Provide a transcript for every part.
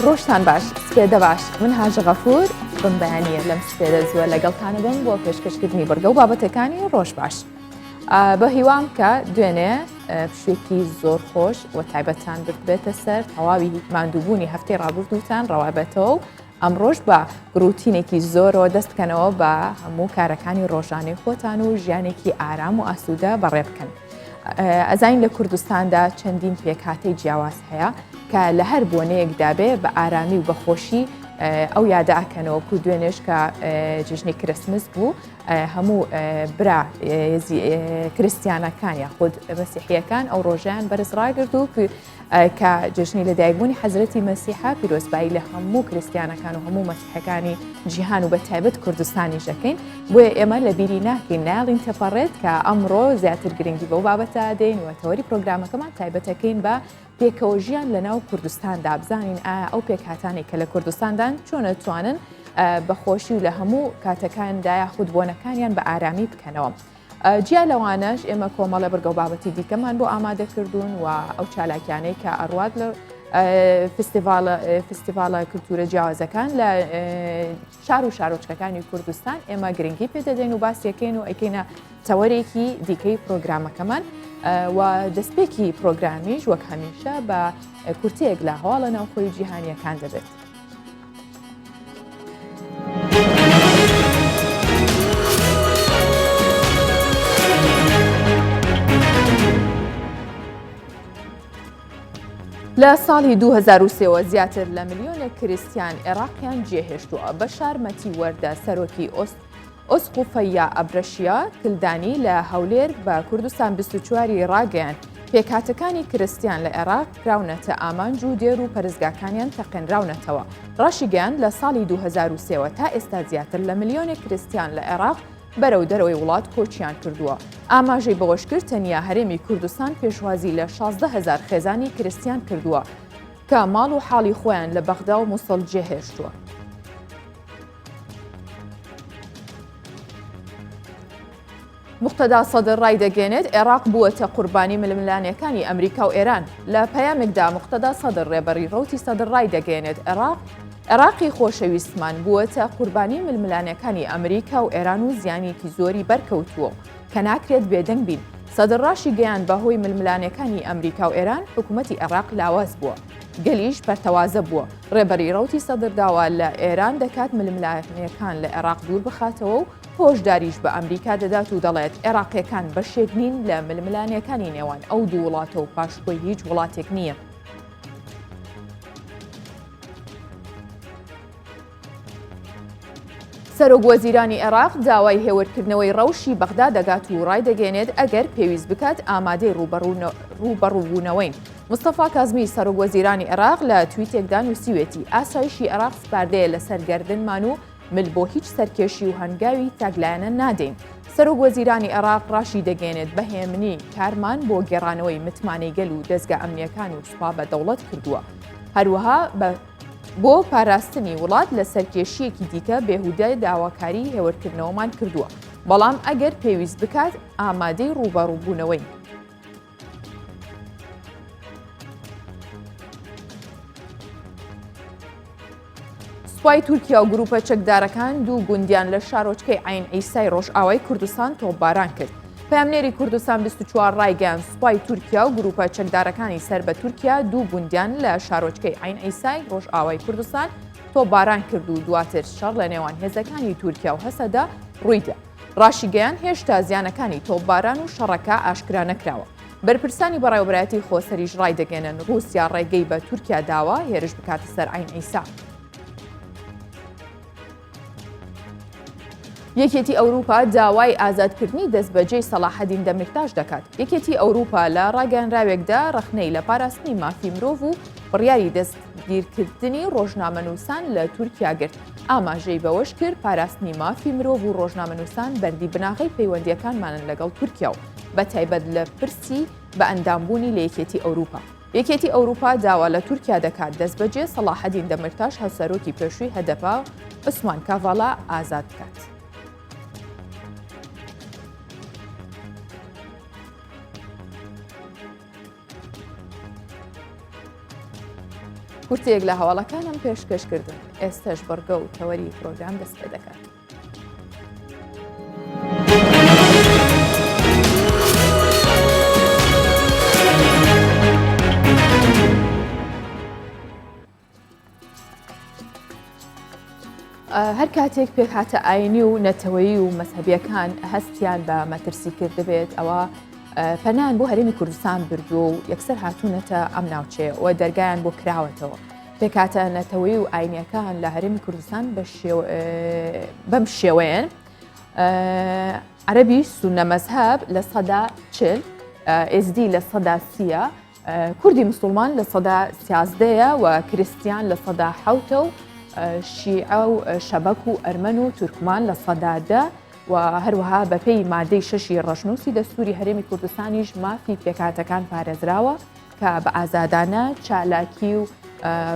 ڕۆژتان باش سپێدە باش من هاژە غەفور بم بەیانیە لەم سپێدە زووە لەگەڵتانە بم بۆ پێشکەشکردنی بەرگە و بابەتەکانی ڕۆژ باش بە هیوام کە دوێنێ پشوێکی زۆر خۆش و تایبەتان بێتە سەر تەواوی ماندووبوونی هەفتەی ڕابردووتان ڕەوابێتەوە و ئەمڕۆژ بە گروتینێکی زۆرەوە دەست بکەنەوە بە هەموو کارەکانی ڕۆژانەی خۆتان و ژیانێکی ئارام و ئاسوودە بەڕێ بکەن. ئەزانین لە کوردستاندا چەندین پێکهاتەی جیاواز هەیە کە لە هەر بۆنەیەکدا بێ بە ئارامی و بەخۆشی ئەو یادەکەنەوە کو دوێنێش کە جژنی کرسمس بوو هەموو برا کریسیانەکان یاخود مەسیحیەکان ئەو ڕۆژیان بەرز ڕاگرت و کە جژنی لەدایکبوونی حەزرەتی مەسیحا پیرۆزبایی لە هەموو کریسیانەکان و هەموو مەسیحەکانی جیهان و بە تایبەت کوردستانی ژەکەین بۆیە ئێمە لە بیری ناکەین ناڵین تەپەڕێت کە ئەمڕۆ زیاتر گرنگی بەو بابەتە دەین و تەوەری پرۆگرامەکەمان تایبەتەکەین بە پێکەوە ژیان لەناو کوردستاندا بزانین ئەو پێکهاتانی کە لە کوردستاندان چۆن دەتوانن بەخۆشی و لە هەموو کاتەکاندا یاخود بۆنەکانیان بە ئارامی بکەنەوە. جیا لەوانەش ئێمە کۆمەڵە بەرگە و بابەتی دیکەمان بۆ ئامادەکردوون و ئەو چالاکیانەی کە ئەڕوات لە فستیڤالە کولتورە جیاوازەکان لە شار و شارۆچکەکانی کوردستان ئێمە گرنگی پێدەدەین و باسیەکەین و ئەیکەینە تەوەرێکی دیکەی پرۆگرامەکەمان و دەستپێکی پرۆگرامیش وەک هەمیشە بە کورتەیەک لە هەواڵە ناوخۆی جیهانیەکان دەبێت. لە ساڵی 2023 زیاتر لە ملیۆنە کریسیان عێراقیان جێهێشتووە بە شارمەتی وەردە سەرۆکی ئۆسقوفەیە ئەبرەشیا کلدانی لە هەولێر بە کوردستان 24 ڕاگەیان پێکهاتەکانی کریسیان لە عێراق کراونەتە ئامانج و دێر و پەرزگاکانیان تەقێنراونەتەوە. ڕاشی گەیان لە ساڵی 2023 تا ئێستا زیاتر لە ملیۆنە کریسیان لە عێراق بەرەو دەرەوەی وڵات کۆچیان کردووە. ئاماژەی بەوەش کرد تەنیا هەرێمی کوردستان پێشوازی لە 16,000 خێزانی کریسیان کردووە کە ماڵ و حاڵی خۆیان لە بەغدا و مووسڵ جێهێشتووە. موقتەدا سەدر ڕای دەگەێنێت عێراق بووەتە قوربانی ململانیەکانی ئەمریکا و ئێران. لە پەیامێکدا موقتەدا سەدر ڕێبەری ڕەوتی سەدر ڕای دەگەێنێت عێراقی خۆشەویستمان بووەتە قوربانی ململانیەکانی ئەمریکا و ئێران و زیانێکی زۆری بەرکەوتووە کە ناکرێت بێدەنگ بین. سەدر ڕاشی گەیان بەهۆی ململانیەکانی ئەمریکا و ئێران حکوومەتی عێراق لاواز بووە. گەلیش بەرتەوازە بووە. ڕێبەری ڕەوتی سەدر داوا لە ئێران دەکات ململانیەکان لە عێراق دوور بخاتەوە و هۆشداریش بە ئەمریکا دەدات و دەڵێت عێراقیەکان بەشێک نین لە ململانیەکانی نێوان ئەو دوو وڵاتە و پاشکۆی هیچ وڵاتێک نییە. سەرۆکوەزیرانی عێراق داوای هێوەرکردنەوەی ڕەوشی بەغدا دەگات و ڕای دەگەێنێت ئەگەر پێویست بکات ئامادەی ڕوبەڕووبوونەوەین. مستەفا کازمی سەرۆکوەزیرانی عێراق لە تویتێکدا نووسیوێتی ئاسایشی عێراق سپاردەیە لە سەرگەردنمان و مل بۆ هیچ سەرکێشی و هەنگاوی تاگلایەنە نادەین. سەرۆکوەزیرانی عێراق ڕاشی دەگەێنێت بەهێمنی کارمان بۆ گێڕانەوەی متمانەی گەل و دەستگا ئەمنیەکان و سوپا بە دەوڵەت کردووە. هەروەها بۆ پاراستنی وڵات لە سەرکێشیەکی دیکە بێهودە داواکاری هێوەرکردنەوەمان کردووە، بەڵام ئەگەر پێویست بکات ئامادەی ڕوبەڕووبوونەوەی. سوپای تورکیا و گروپە چەکدارەکان دوو گوندیان لە شارۆچکەی عین ئەیسای ڕۆژئاوای کوردستان تۆپباران کرد. پەیامنێری کوردستان 24 ڕایگەیاند سوپای تورکیا و گروپە چەکدارەکانی سەر بە تورکیا دوو گوندیان لە شارۆچکەی عین ئەیسای ڕۆژئاوای کوردستان تۆپباران کرد و دواتر شەڕ لە نێوان هێزەکانی تورکیا و هەسەدا ڕوویدا. ڕاشی گەیان هێشتا زیانەکانی تۆپباران و شەڕەکە ئاشکرا نەکراوە. بەرپرسانی بەڕێوەبەرایەتی خۆسەریش ڕای دەگەێنن رووسیا ڕێگەی بە تورکیا داوە هێرش بکاتە سەر عین ئەیسا. یەکێتی ئەوروپا داوای ئازادکردنی دەستبەجێی سەلاحەدین دەمیرتاش دەکات. یەکێتی ئەوروپا لە ڕاگەیاندراوێکدا ڕەخنەی لە پاراستنی مافی مرۆڤ و بڕیاری دەستگیرکردنی ڕۆژنامەنووسان لە تورکیا گرت. ئاماژەی بەوەش کرد پاراستنی مافی مرۆڤ و ڕۆژنامەنووسان بەردی بناغی پەیوەندیەکانمانن لەگەڵ تورکیا و بە تایبەت لە پرسی بە ئەندامبوونی لە یەکێتی ئەوروپا. یەکێتی ئەوروپا داوا لە تورکیا دەکات دەستبەجێ سەلاحەدین دەمیرتاش هەوسەرۆکی پێشووی هەدەپا عوسمان کاڤاڵا ئازاد بکات. کورتێک لە هەواڵەکانم پێشکەشکردن ئێستش بەرگە و تەوەری پرۆگرام دەست پێ دەکات. هەر کاتێک پێک هاتە ئاینی و نەتەوەیی و مەسەبیەکان هەستیان بە مەترسی کرد دەبێت ئەوە پەنان بۆ هەرێمی کوردستان بردووە و یەکسەر هاتوونەتە ئەم ناوچەیە و دەرگایان بۆ کراوەتەوە. پێک هاتە نەتەوەیی و ئاینیەکان لە هەرێمی کوردستان بەم شێوەیەن عەرەبی سونە مەزهەب لە سەدا 40، ئێزدی لە سەدا 30، کوردی موسڵمان لە سەدا 13 و کریستیان لە سەدا 7 و شیعە و شەبەک و ئەرمەن و تورکمان لە سەدا 10 و هەروەها بەپێی مادەی 6 ڕەشنووسی دەستوری هەرێمی کوردستانیش مافی پێکهاتەکان پارێزراوە کە بە ئازادانە چالاکی و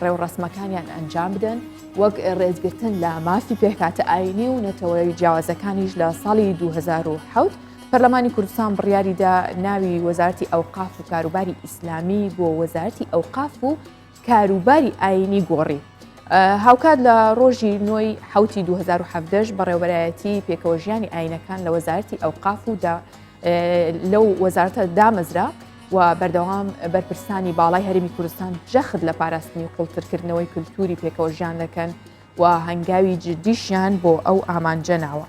ڕێوڕەسمەکانیان ئەنجام بدەن وەک ڕێزگرتن لە مافی پێکهاتە ئاینی و نەتەوەی جیاوازەکانیش لە ساڵی 2007 پەرلەمانی کوردستان بڕیاریدا ناوی وەزارەتی ئەوقاف و کاروباری ئیسلامی بۆ وەزارەتی ئەوقاف و کاروباری ئاینی گۆڕی. هاوکات لە ڕۆژی 9 حوتی 2017 بەڕێوەبەرایەتی پێکەوەژیانی ئاینەکان لە وەزارەتی ئەوقاف و لەو وەزارەتە دامەزرا و بەردەوام بەرپرسانی باڵای هەرێمی کوردستان جەخت لە پاراستنی و قوڵترکردنەوەی کولتوری پێکەوەژیان دەکەن و هەنگاوی جدیشیان بۆ ئەو ئامانجە ناوە.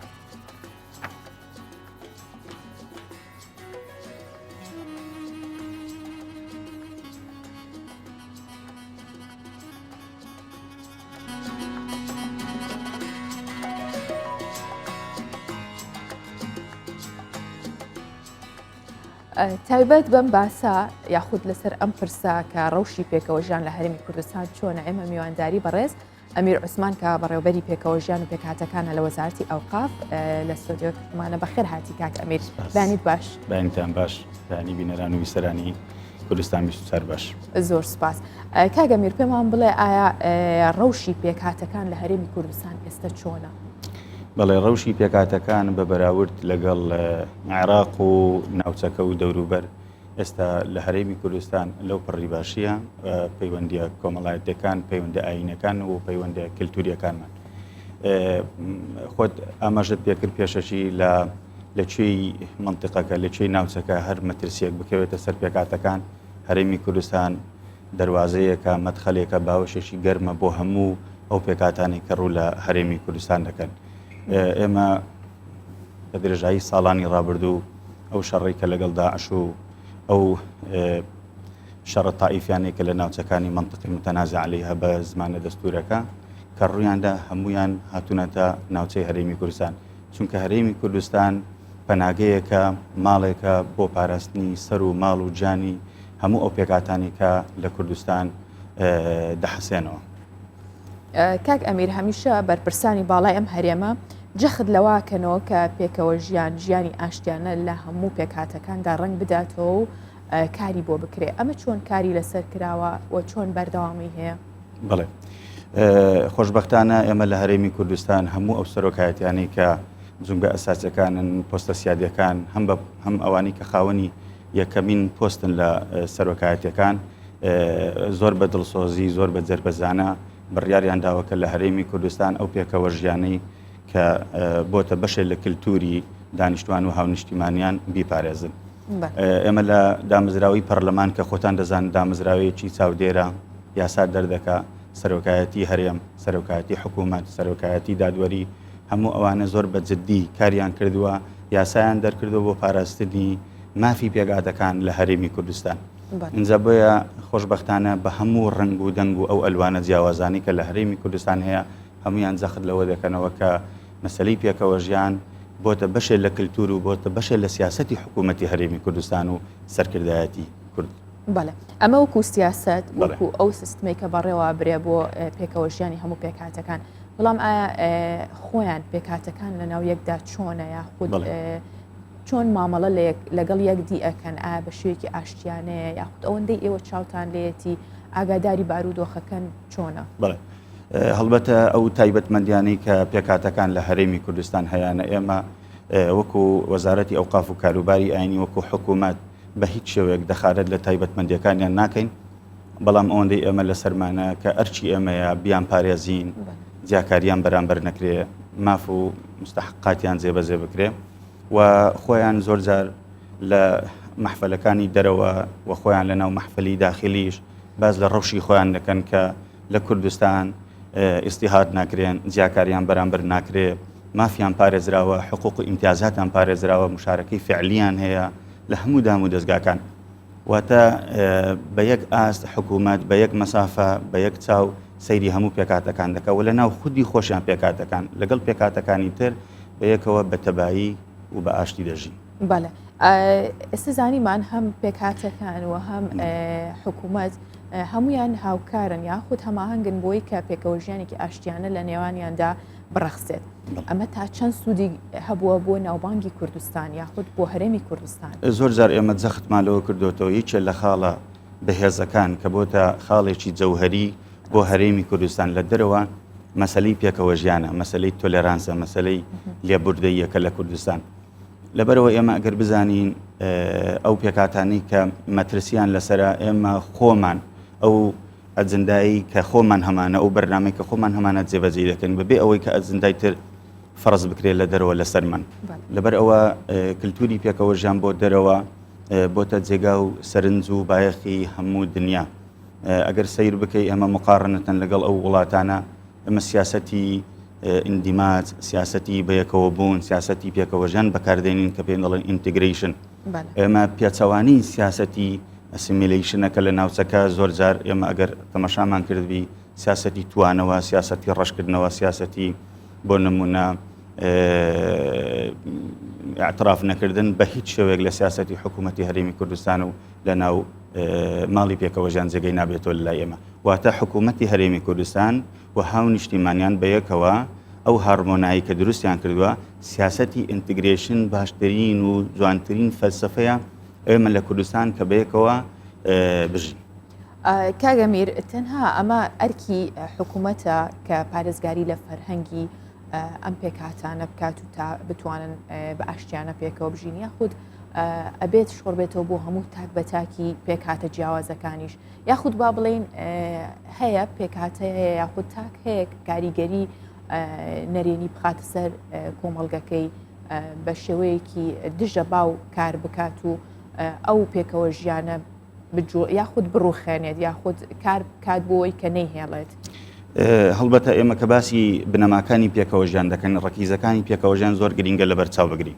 تایبەت بەم باسە یاخود لەسەر ئەم پرسە کە ڕەوشی پێکەوەژیان لە هەرێمی کوردستان چۆنە ئێمە میوانداری بەڕێز ئەمیر عوسمان کە بەڕێوەبەری پێکەوەژیان و پێکهاتەکانە لە وەزارەتی ئەوقاف لە ستۆدیۆمانە بەخێر هاتی کاک ئەمیر. بانیت باش. بانیتان باش، بانی بینەران و ویسەرانی کوردستان بیستوچار باش. زۆر سوپاس. کاک ئەمیر پێمان بڵێ ئایا ڕەوشی پێکهاتەکان لە هەرێمی کوردستان ئێستا چۆنە؟ بەڵێ ڕەوشی پێکهاتەکان بە بەراورد لەگەڵ عێراق و ناوچەکە و دەوروبەر ئێستا لە هەرێمی کوردستان لەو پڕی باشیە پەیوەندیە کۆمەڵایەتەکان، پەیوەندە ئاینەکان و پەیوەندە کللتوریەکانمان. خۆت ئاماژت پێکرد پێشەشی لەکوێی منتیقەکە لەکوێی ناوچەکە هەر مەترسیەک بکەوێتە سەر پێکهاتەکان. هەرێمی کوردستان دەواازەیەکە مەدخەلێکە باوەشێکی گەرمە بۆ هەموو ئەو پێکهاتانی کە ڕوو لە هەرێمی کوردستان دەکەن. ئێمە بە درێژایی ساڵانی ڕابردوو ئەو شەڕی کە لەگەڵ داعش و ئەو شەڕە تائیفیانێک کە لە ناوچەکانی منتیقی متەنازع عەلەیها بە زمانە دەستوورەکە کە ڕوویاندا هەمویان هاتوونەتە ناوچەی هەرێمی کوردستان، چونکە هەرێمی کوردستان پەناگەیەکە، ماڵێکە بۆ پاراستنی سەر و ماڵ و جانی هەموو ئەو پێکهاتانی کە لە کوردستان دەحەسێنەوە. کاک ئەمیر هەمیشە بەرپرسانی باڵای ئەم هەرێمە جەخت لەواکەنەوە کە پێکەوەژیان ژیانی ئاشتیانە لە هەموو پێکهاتەکاندا ڕنگ بداتەوە و کاری بۆ بکرێ. ئەمە چۆن کاری لەسەر کراوە و چۆن بەردەوامی هەیە؟ بڵێ خۆشبەختانە ئێمە لە هەرێمی کوردستان هەموو ئەو سەرۆکایەتیانی کە جونگە ئەساسەکانن، پۆستە سیادیەکان، هەم ئەوانی کە خاوەنی یەکەمین پۆستن لە سەرۆکایەتەکان زۆر بە دڵسۆزی، زۆر بە جەربەزانە بڕیاریان داوە کە لە هەرێمی کوردستان ئەو پێکەوەژیانەی کە بۆتە بەشێک لە کللتوری دانیشتوان و هاونیشتیمانیان بیپارێزن. ئێمە لە دامەزراوی پەرلەمان کە خۆتان دەزان دامەزراوەیەکی چاودێرە یاسا دەردەکە، سەرۆکایەتی هەرێم، سەرۆکایەتی حکوومەت، سەرۆکایەتی دادوەری، هەموو ئەوانە زۆر بە جددی کاریان کردووە، یاسایان دەرکردو بۆ پاراستنی مافی پێکهاتەکان لە هەرێمی کوردستان. اینجا بۆیە خۆشبەختانە بە هەموو ڕنگ و دەنگ و ئەو ئەلوانە جیاوازانی کە لە هەرێمی کوردستان هەیە هەمویان جەخت لەوە دەکەنەوە کە مەسەلەی پێکەوەژیان بۆتە بەشێک لە کللتور و بۆتە بەشێک لە سیاسەتی حکوومەتی هەرێمی کوردستان و سەرکردایەتی کورد. بەڵێ ئەمە وەکو سیاسەت وەکو ئەو سیستمی کە بەڕێوە برێ بۆ پێکەوەژیانی هەموو پێکهاتەکان، بەڵام ئایا خۆیان پێکهاتەکان لە ناو یەکدا چۆنە یاخود چۆن مامەڵە لەگەڵ یەکدی ئەکەن؟ ئایا بە شوێکی ئاشتیانەیە یاخود ئەوەندەی ئێوە چاوتان لێتی ئاگاداری بارودۆخەکەن چۆنە؟ بڵێ هەڵبەتە ئەو تایبەتمەندیانەی کە پێکهاتەکان لە هەرێمی کوردستان هەیەە ئێمە وەکو وەزارەتی ئەوقاف و کاروباری ئاینی وەکو حکوومەت بە هیچ شێوەیەک دەخارەت لە تایبەتمەندیەکانیان ناکەین. بەڵام ئەوەندەی ئێمە لە سەرمانە کە ئەرچی ئێمەیە بیان پارێزین جیاکاریان بەرامبەر نەکرێ ماف و مستحقاتیان جێبەجێ بکرێ و خۆیان زۆر جار لە محفلەکانی دەرەوە و خۆیان لە ناو محفلی داخلیش باز لە ڕەوشی خۆیان دەکەن کە لە کوردستان ئیستیهاد ناکرێن جیاکاریان بەرامبەر ناکرێ مافیان پارێزراوە حقوق و ئیمتیازاتیان پارێزراوە مشارەکەی فعلیان هەیە لە هەموو دام و دەستگاکان واتە بە یەک ئاست حکوومەت بە یەک مەسافە بە یەک چاو سەیری هەموو پێکاتەکان دەکە و لە ناو خودی خۆشیان پێکاتەکان لەگەڵ پێکاتەکانی تر بە یەکەوە بە تەبایی و بە ئاشتی دەژی. بەڵێ ئێستا زانیمان هەم پێکاتەکان و هەم حکوومەت هەمویان هاوکارن یاخود هەماهەنگن بۆی کە پێکەوەژیانێکی ئاشتیانە لە نێوانیاندا بڕەخسێت. ئەمە تا چەند سوودی هەبووە بۆ ناوبانگی کوردستان یاخود بۆ هەرێمی کوردستان؟ زۆر جار ئێمە جەختمالەوە کردوتەوە هیچ لە خاڵە بەهێزەکان کە بۆتە خاڵێکی جەوهەری بۆ هەرێمی کوردستان لە دەرەوە مەسەلەی پێکەوەژیانە مەسەلەی تۆلێرانسە مەسەلەی لێبوردەیەکە لە کوردستان لەبەرەوە ئێمە ئەگەر بزانین ئەو پێکاتانی کە مەترسیان لەسرە ئێمە خۆمان ئەو ئەجندایی کە خۆمان هەمانە ئەو بەرنامەی کە خۆمان هەمانە جێبەجێ دەکەن بەبێ ئەوەی کە ئەجندای تر فەرز بکرێت لە دەرەوە لەسەرمان لەبەر ئەوە کللتوری پێکەوەژیان بۆ دەرەوە بۆتە جێگا و سەرنج و بایەخی هەموو دنیا ئەگەر سیر بکەی ئەمە مقارنەتەن لەگەڵ ئەو وڵاتانە ئەمە سیاسەتی ئیندیماج سیاسەتی بەیەکەوە بوون سیاسەتی پێکەوەژیان بەکاردێنین کە پێی دەڵێن ئینتیگریشن ئێمە پێچەوانی سیاسەتی ئەسیمیلیشنەکە لە ناوچەکە زۆر جار ئێمە ئەگەر تەماشامان کردبی سیاسەتی توانەوە سیاسەتی ڕەشکردنەوە سیاسەتی بۆ نمونە اعتراف نەکردن بە هیچ شێوەیەک لە سیاسەتی حکوومەتی هەرێمی کوردستان و لە ناو ماڵی پێکەوەژیان جێگەی نابێتەوە لە لای ئێمە واتە حکوومەتی هەرێمی کوردستان و هاو نیشتیمانیان بەیەکەوە ئەو هارمۆنایی کە دروستیان کردووە سیاسەتی ئینتیگریشن باشترین و جوانترین فەلسەفەیە ئێمە لە کوردستان کە بەیەکەوە بژین. کاگەمیر تەنها ئەمە ئەرکی حکوومەتە کە پارێزگاری لە فەرهەنگی ئەم پێکاتانە بکات و تا بتوانن بە ئاشتیانە پێکەوە بژین یاخود ئەبێت شۆڕ بێتەوە بۆ هەموو تاک بە تاکی پێکاتە جیاوازەکانیش یاخود با بڵێن هەیە پێکاتەیە یاخود تاک هەیە کاریگەری نەرێنی بخاتە سەر کۆمەڵگەکەی بە شێوەیەکی دژە باو کار بکات و ئەو پێکەوە ژیانە یاخود بڕوخێنێت یاخود کار بکات بۆی کە نەیهێڵێت. هەڵبەتە ئێمە کە باسی بنەماکانی پێکەوەژیان دەکەن ڕەکیزەکانی پێکەوەژیان زۆر گرینگە لە بەرچاو بگرین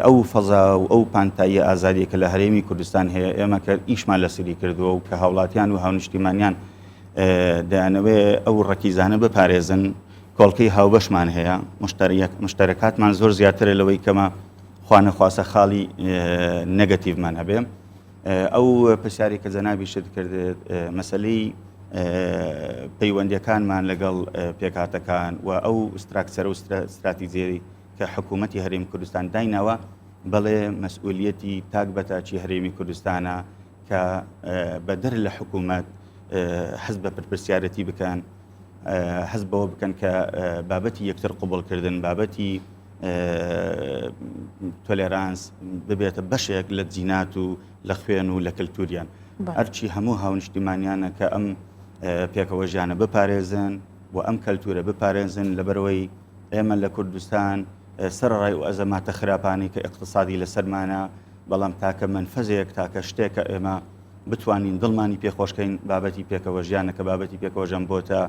ئەو فەزا و ئەو پانتایی ئازادی کە لە هەرێمی کوردستان هەیە ئێمە کە ئیشمان لەسری کردووە و کە هاوڵاتیان و هاونیشتیمانیان دەیانەوێ ئەو ڕەکیزانە بپارێزن کۆڵکەی هاوبەشمان هەیە مشتەرەکاتمان زۆر زیاترە لەوەی کەمە خوانەخواسە خاڵی نەگەتیڤمان هەبێ ئەو پرسیاری کە جەنابی شت کردێت مەسەلەی پەیوەندیەکانمان لەگەڵ پێکاتەکان و ئەو ستراکچەرە و استراتیجیەی کە حکوومەتی هەرێمی کوردستان دایناوە بەڵێ مەسئولیەتی تاک بەتاچی هەرێمی کوردستانە کە بەدەر لە حکوومەت حەز بە پرسیارەتی بکەن حەز بەوە بکەن کە بابەتی یەکتر قوبڵکردن بابەتی تۆلێرانس ببێتە بەشێک لە جینات و لە خوێن و لە کللتوریان هەرچی هەموو هاونیشتیمانیانە کە ئەم پێکەوەژیانە بپارێزن و ئەم کەلتورە بپارێزن لەبەرەوەی ئێمە لە کوردستان سەرڕای و ئەزەماتە خراپانی کە اقتصادی لەسەرمانە بەڵام تاکە منفەزەیەک تاکە شتێکە ئێمە بتوانین دڵمانی پێخۆشکەین بابەتی پێکەوەژیانە کە بابەتی پێکەوەژیان بۆتە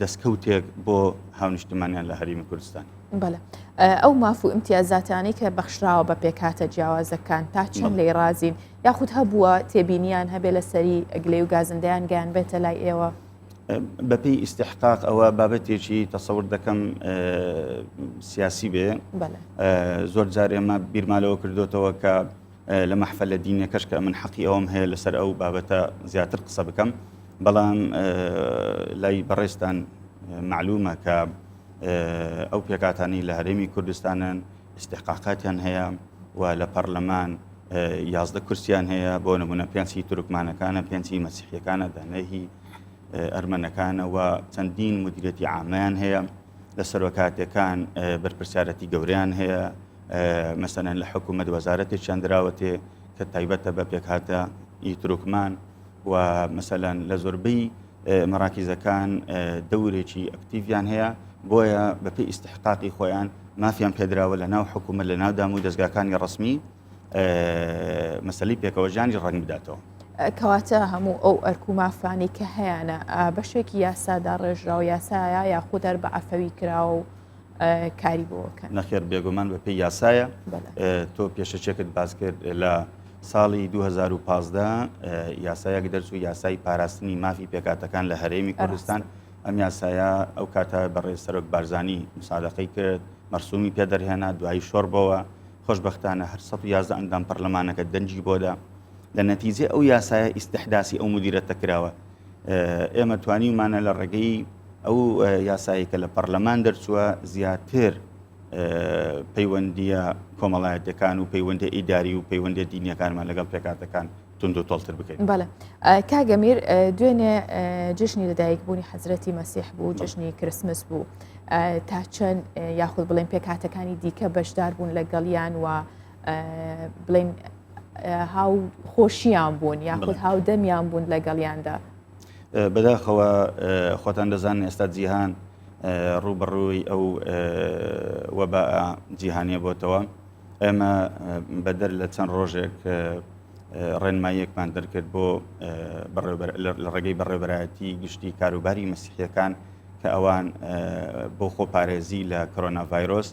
دەستکەوتێک بۆ هاونیشتیمانیان لە هەرێمی کوردستان. بەڵێ ئەو ماف و ئیمتیازاتانی کە بەخشراوە بە پێکاتە جیاوازەکان تا چەند لێی رازین یاخود هەبووە تێبینیان هەبێ لە سەری ئەگلێ و گازندەیان گیان بێتە لای ئێوە؟ بەپێی ئیستحقاق ئەوە بابەتێکی تەسەور دەکەم سیاسی بێ زۆر جار ئێمە بیرمالەوە کردوتەوە کە لە مەحفەلە دینیەکەش کە من حەقی ئەوم هەیە لەسەر ئەو بابەتە زیاتر قسە بکەم بەڵام لای بەڕێستان معلومە کە ئەو پێکاتانی لە هەرێمی کوردستانن استحقاقاتیان هەیە و لە پەرلەمان 11 کورسیان هەیە بۆ نمونە پێنجی تورکمانەکانە پێنجی مەسیحیەکانە دانەهی ئەرمەنەکانە و چەندین مدیرەتی عامەیان هەیە لە سەرۆکاتەکان بەرپرسیارەتی گەورەیان هەیە مەسەلەن لە حکوومەت وەزارەتێکیان دراوەتێ کە تایبەتە بە پێکهاتە ئی تورکمان و مثلەن لە زۆربەی مەراکیزەکان دەورێکی ئەکتیڤیان هەیە بۆیە بەپێی ئیستحقاقی خۆیان مافیان پێدراوە لە ناو حکوومەت لە ناو دام و دەستگاکانی ڕسمی مەسەلەی پێکەوەژیانی ڕنگ بداتەوە. کەواتە هەموو ئەو ئەرک و مافانی کە هەیەە بەشێکی یاسادا ڕێژراوە یاسایە یاخود هەر بە عەفەوی کراوە و کاری بۆکەن. نەخێر بێگومان بەپێی یاسایە. تۆ پێشەچێکت باس کرد لە ساڵی 2015 یاسایەک دەرچوو یاسای پاراستنی مافی پێکاتەکان لە هەرێمی کوردستان. ئەم یاسایە ئەو کاتە بەڕێز سەرۆک بارزانی مساعدەقەی کرد مەرسومی پێدەرهێنا دوایی شۆڕبەوە خۆشبەختانە هەر 111 ئەندام پەرلەمانەکە دەنجی بۆدا لە نەتیجێ ئەو یاسایە ئیستحداسی ئەو مدیرەتە کراوە. ئێمە توانیمانە لە ڕێگەی ئەو یاسایی کە لە پەرلەمان دەرچووە زیاتر پەیوەندیە کۆمەڵایەتەکان و پەیوەندی ئیداری و پەیوەندی دینیەکانمان لەگەڵ پێکاتەکان تند و تۆڵتر بکەین. بەڵێ کاگەمیر دوێنێ جژنی لەدایکبوونی حەزرەتی مەسیح بوو جژنی کریسمس بوو تا چەند یاخود بڵێن پێکاتەکانی دیکە بەشدار بوون لەگەڵیان و بڵێن هاو خۆشییان بوون یاخود هاو دەمیان بوون لەگەڵیاندا. بەداخەوە خۆتان دەزانن ئێستا جیهان ڕوبەڕووی ئەو وەبا جیهانیە بۆتەوە. ئێمە بەدەر لە چەند ڕۆژێک ڕێنماییەکمان دەرکرد بۆ لە ڕێگەی بەڕێوەبەرایەتی گشتی کاروباری مەسیحیەکان کە ئەوان بۆ خۆپارێزی لە کۆرۆنا ڤایرۆس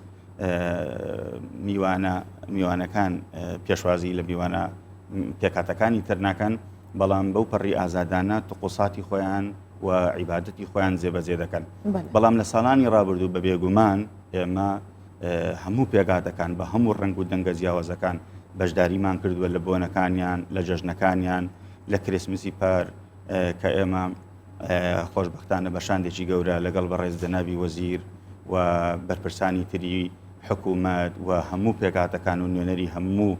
میوانەکان پێشوازی لە میوانە پێکاتەکانی تر ناکەن بەڵام بەو پەڕی ئازادانە توقوساتی خۆیان و عیبادەتی خۆیان جێبەجێ دەکەن. بەڵام لە ساڵانی ڕابردوو بە بێگومان ئێمە هەموو پێکاتەکان بە هەموو ڕنگ و دەنگە جیاوازەکان بەشداریمان کردووە لە بۆنەکانیان لە جەژنەکانیان لە کریسمسی پار کە ئێمە خۆشبەختانە بەشاندێکی گەورە لەگەڵ بەڕێز جەنابی وەزیر و بەرپرسانی تری حکوومەت و هەموو پێکاتەکان و نوێنەری هەموو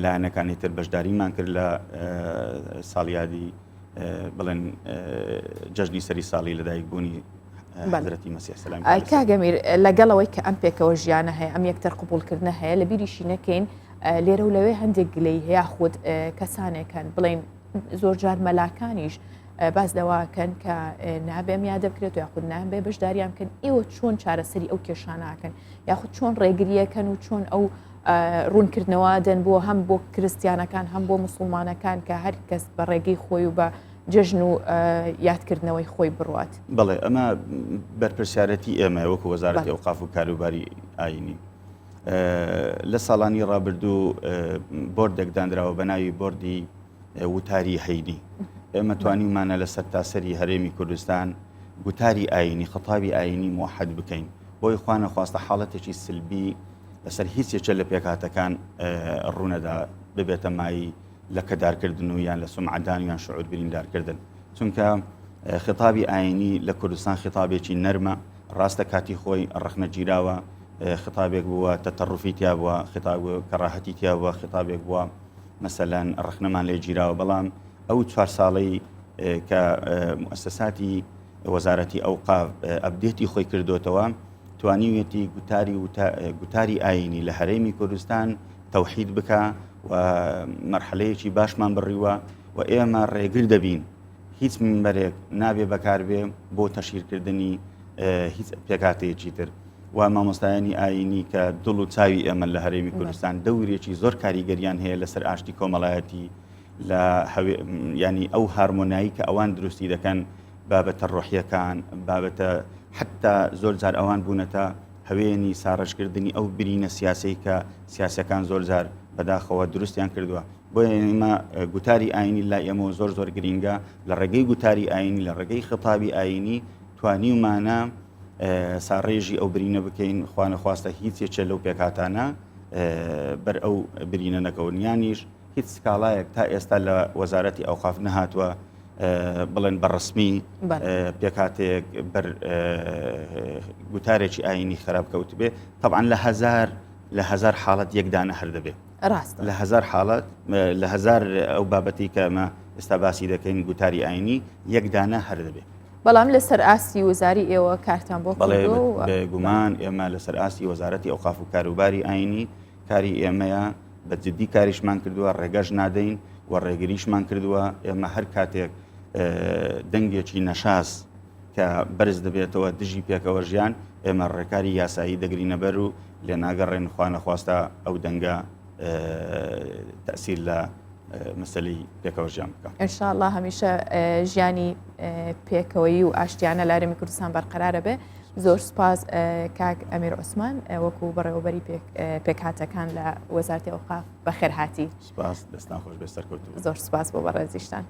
لایەنەکانی تر بەشداریمان کرد لە ساڵیادی بڵێن جەژنی سەری ساڵی لەدایکبوونی حەزرەتی مەسیح سەلامی عەلەیه. کاگەمیر لەگەڵەوەی کە ئەم پێکەوە ژیانە هەیە ئەم یەکتەر قبولکردنە هەیە لە بیریشی نەکەین لێرە و لەوێ هەندێک گلەی هەیە خۆت کەسانێکن بڵێن زۆر جار مەلاکانیش باز دەواکەن کە نابێم یادە بکرێت و یاخود نابێ بەشداریان بکەن ئێوە چۆن چارەسەری ئەو کێشاناکەن یاخود چۆن ڕێگریەکەن و چۆن ئەو ڕوونکردنەوە دەن بۆ هەم بۆ کریسیانەکان هەم بۆ موسڵمانەکان کە هەر کەس بە ڕێگەی خۆی و بە جژن و یادکردنەوەی خۆی بڕوات. بڵێ ئەمە بەرپرسیارەتی ئێمە وەکو وەزارەتی ئەوقاف و کاروباری ئاینی لە ساڵانی ڕابردوو بۆردێک دانراوە بە ناوی بۆردی وتاری هەیدی. ئێمە توانیمانە لە سەرتاسەری هەرێمی کوردستان گوتاری ئاینی خەتابی ئاینی موحەد بکەین بۆی خوانە خواستە حاڵەتێکی سلبی لەسەر هیچ یەکێ لە پێکاتەکان ڕوونەدا ببێتە مای لە کەدارکردن و یان لە سومعەدان یان شعور بریندارکردن. چونکە خطابی ئاینی لە کوردستان خطابێکی نەرمە ڕاستە کاتی خۆی ڕخنە گیراوە خطابێک بووە تەتەڕوفی تیا بووە خطاب کەڕاهەتی تیا بووە خطابێک بووە مەسەلەن ڕخنەمان لێ گیراوە بەڵام ئەو 4 ساڵەی کە مؤسساتی وەزارەتی ئەوقاف ئەپدێتی خۆی کردوتەوە توانیوێتی گوتاری ئاینی لە هەرێمی کوردستان تەوحید بکە و مەرحەلەیەکی باشمان بڕیوە و ئێمە ڕێگر دەبین هیچ منبەرێک نابێ بەکاربێ بۆ تەشیرکردنی هیچ پێکاتەیەکی تر و مامۆستایانی ئاینی کە دڵ و چاوی ئێمە لە هەرێمی کوردستان دەورێکی زۆر کاریگەریان هەیە لەسەر ئاشتی کۆمەڵایەتی لە ینی ئەو هارمۆنایی کە ئەوان دروستی دەکەن بابەتە ڕۆحیەکان بابەتە حتا زۆر جار ئەوان بوونەتە هەوێنی ساڕەشکردنی ئەو برینە سیاسی کە سیاسەکان زۆر جار بەداخەوە دروستیان کردووە بۆ ئێمە گوتاری ئاینی لای ئێمە زۆر زۆر گرینگە لە ڕێگەی گوتاری ئاینی لە ڕێگەی خطابی ئاینی توانیمانە ساڕێژی ئەو برینە بکەین خوانە خواستە هیچ یەکێ لەو پێکاتانە بەر ئەو برینە نەکەونیانیش هیچ سکاڵایەک تا ئێستا لە وەزارەتی ئەوقاف نەهاتووە بڵێن بەڕسمی پێکاتێک بەر گوتارێکی ئاینی خراپکەوت بێ طبعاً لە هەزار حاڵەت یەکدانە هەر دەبێ لە هەزار حاڵەت لە هەزار ئەو بابەتی کە ئەمە ئێستا باسی دەکەین گوتاری ئاینی یەکدانە هەر دەبێ. بەڵام لەسەر ئاسی وەزاری ئێوە کارتان بۆ بێگومان ئێمە لەسەر ئاسی وەزارەتی ئەوقاف و کاروباری ئاینی کاری ئێمەیە بە جددی کاریشمان کردووە ڕێگەش نادەین و ڕێگریشمان کردووە ئێمە هەر کاتێک دەنگێکی نەشاس کە بەرز دەبێتەوە دژی پێکەوە ژیان ئێمە ڕێکاری یاسایی دەگرینە بەر و لێ ناگەڕێن خوا نەخواستە ئەو دەنگە تەسیر لە مەسەلەی پێکەوە ژیان بکە. ئینشاءالله هەمیشە ژیانی پێکەوەی و ئاشتیانە لە هەرێمی کوردستان بەرقەرارە بێ. زۆر سپاس کاک ئەمیر عوسمان وەکو بەڕێوەبەری پێکهاتەکان لە وەزارەتی ئەوقاف بەخێرهاتی. سپاس دەستان خۆش بێ سەرکەوتوو. زۆر سپاس بۆ بەڕێزیشتان.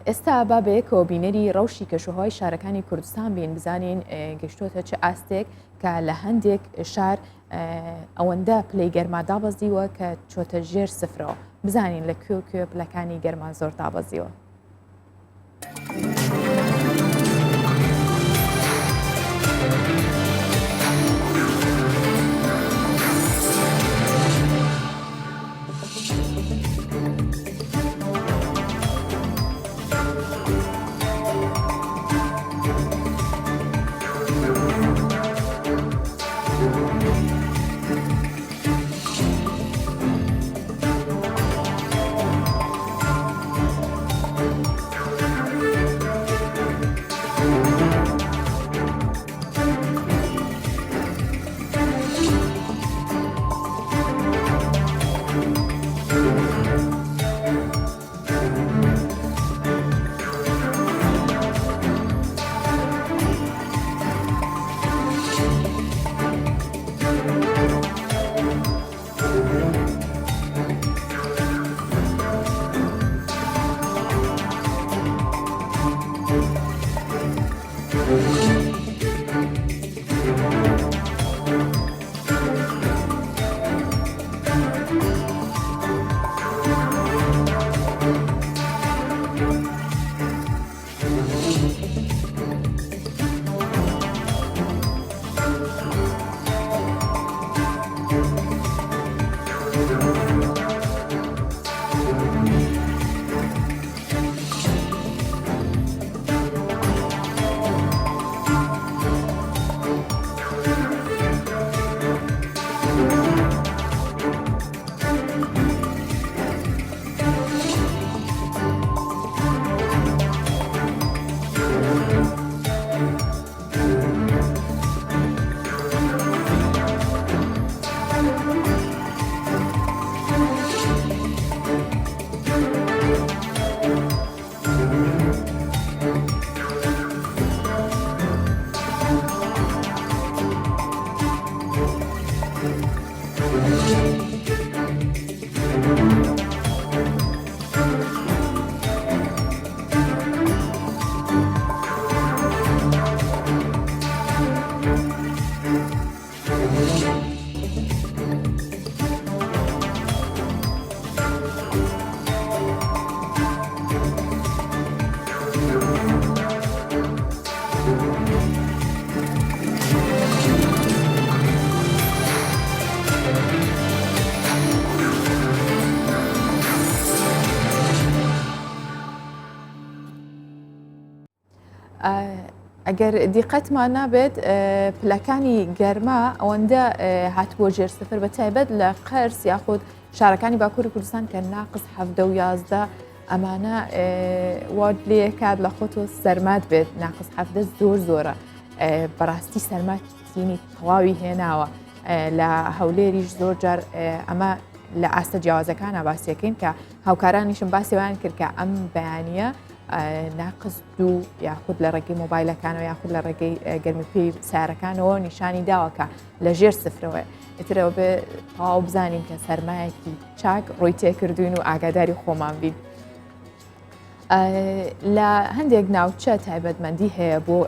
ئێستا با بەیەکەوە بینەری ڕەوشی کەشوهۆی شارەکانی کوردستان بین بزانین گەشتۆتە چه ئاستێک کە لە هەندێک شار ئەوەندە پلەی گەرما دابەزیوە کە چۆتە ژێر سفرەوە. بزانین لە کوێ پلەکانی گەرما زۆر دابەزیوە. ئەگەر دیقەتمان نابێت پلەکانی گەرما ئەوەندە هاتبووە ژێر سفر بە تایبەت لە قەرس یاخود شارەکانی باکووری کوردستان کە ناقص 7 و 11 ئەمانە واد لێ کات لە خۆتۆ سەرمات بێت ناقص 7 زۆر زۆرە بەڕاستی سەرماتینی تەواوی هێناوە لە هەولێریش زۆر جار ئەمە لە ئاستە جیاوازەکانە باسیەکەین کە هاوکارانیشم باسیوان کرد کە ئەم بەیانیە ناقص 2 یاخود لە ڕێگەی مۆبایلەکانەوە یاخود لە ڕێگەی گەرمیپێی سارەکانەوە نیشانی داوەکە لە ژێر سفرەوە ئیترەوە بێ تەواو بزانین کە سەرمایەکی چاک ڕووی تێکردوین و ئاگاداری خۆمان بین. لە هەندێک ناوچە تایبەتمەندی هەیە بۆ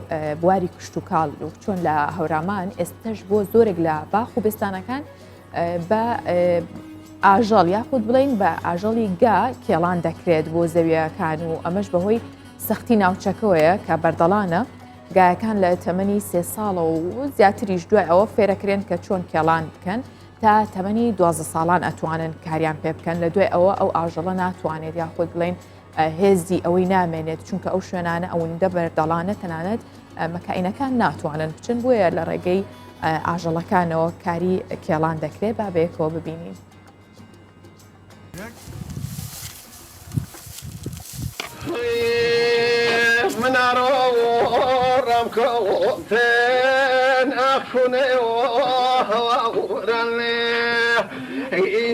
بواری کشت و کاڵ و چۆن لە هەورامان ئێستش بۆ زۆرێک لە باخ و بستانەکان بە ئاژەڵ یاخود بڵین بە ئاژەڵی گا کێڵان دەکرێت بۆ زەویەکان و ئەمەش بەهۆی سەختی ناوچەکەوەیە کە بەردەڵانە گایەکان لە تەمەنی 3 ساڵە و زیاتریش دوای ئەوە فێرەکرێن کە چۆن کێڵان بکەن تا تەمەنی 12 ساڵان ئەتوانن کاریان پێ بکەن لە دوای ئەوە ئەو ئاژەڵە ناتوانێت یاخود بڵین هێزی ئەوەی نامێنێت چونکە ئەو شوێنانە ئەوەندە بەردەڵانە تەنانەت مەکائینەکان ناتوانن بچن بۆیە لە ڕێگەی ئاژەڵەکانەوە کاری کێڵان دەکرێت با بەیەکەوە ببینین. من أروم كوتن أكون ورني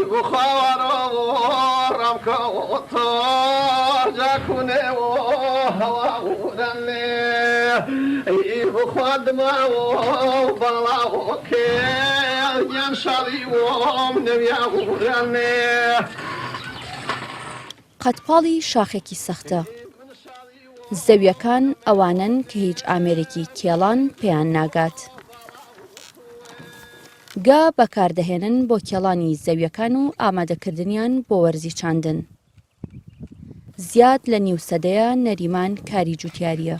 بخارم كوتن أكون ورني بخد ما بلاك ينشري ومن يورني قەتپاڵی شاخێکی سەختە. زەویەکان ئەوانن کە هیچ ئامێرێکی کێڵان پێیان ناگات. گا بەکاردەهێنن بۆ کێڵانی زەویەکان و ئامادەکردنیان بۆ وەرزی چاندن. زیاد لە نیو سەدەیە نەریمان کاری جوتیاریە.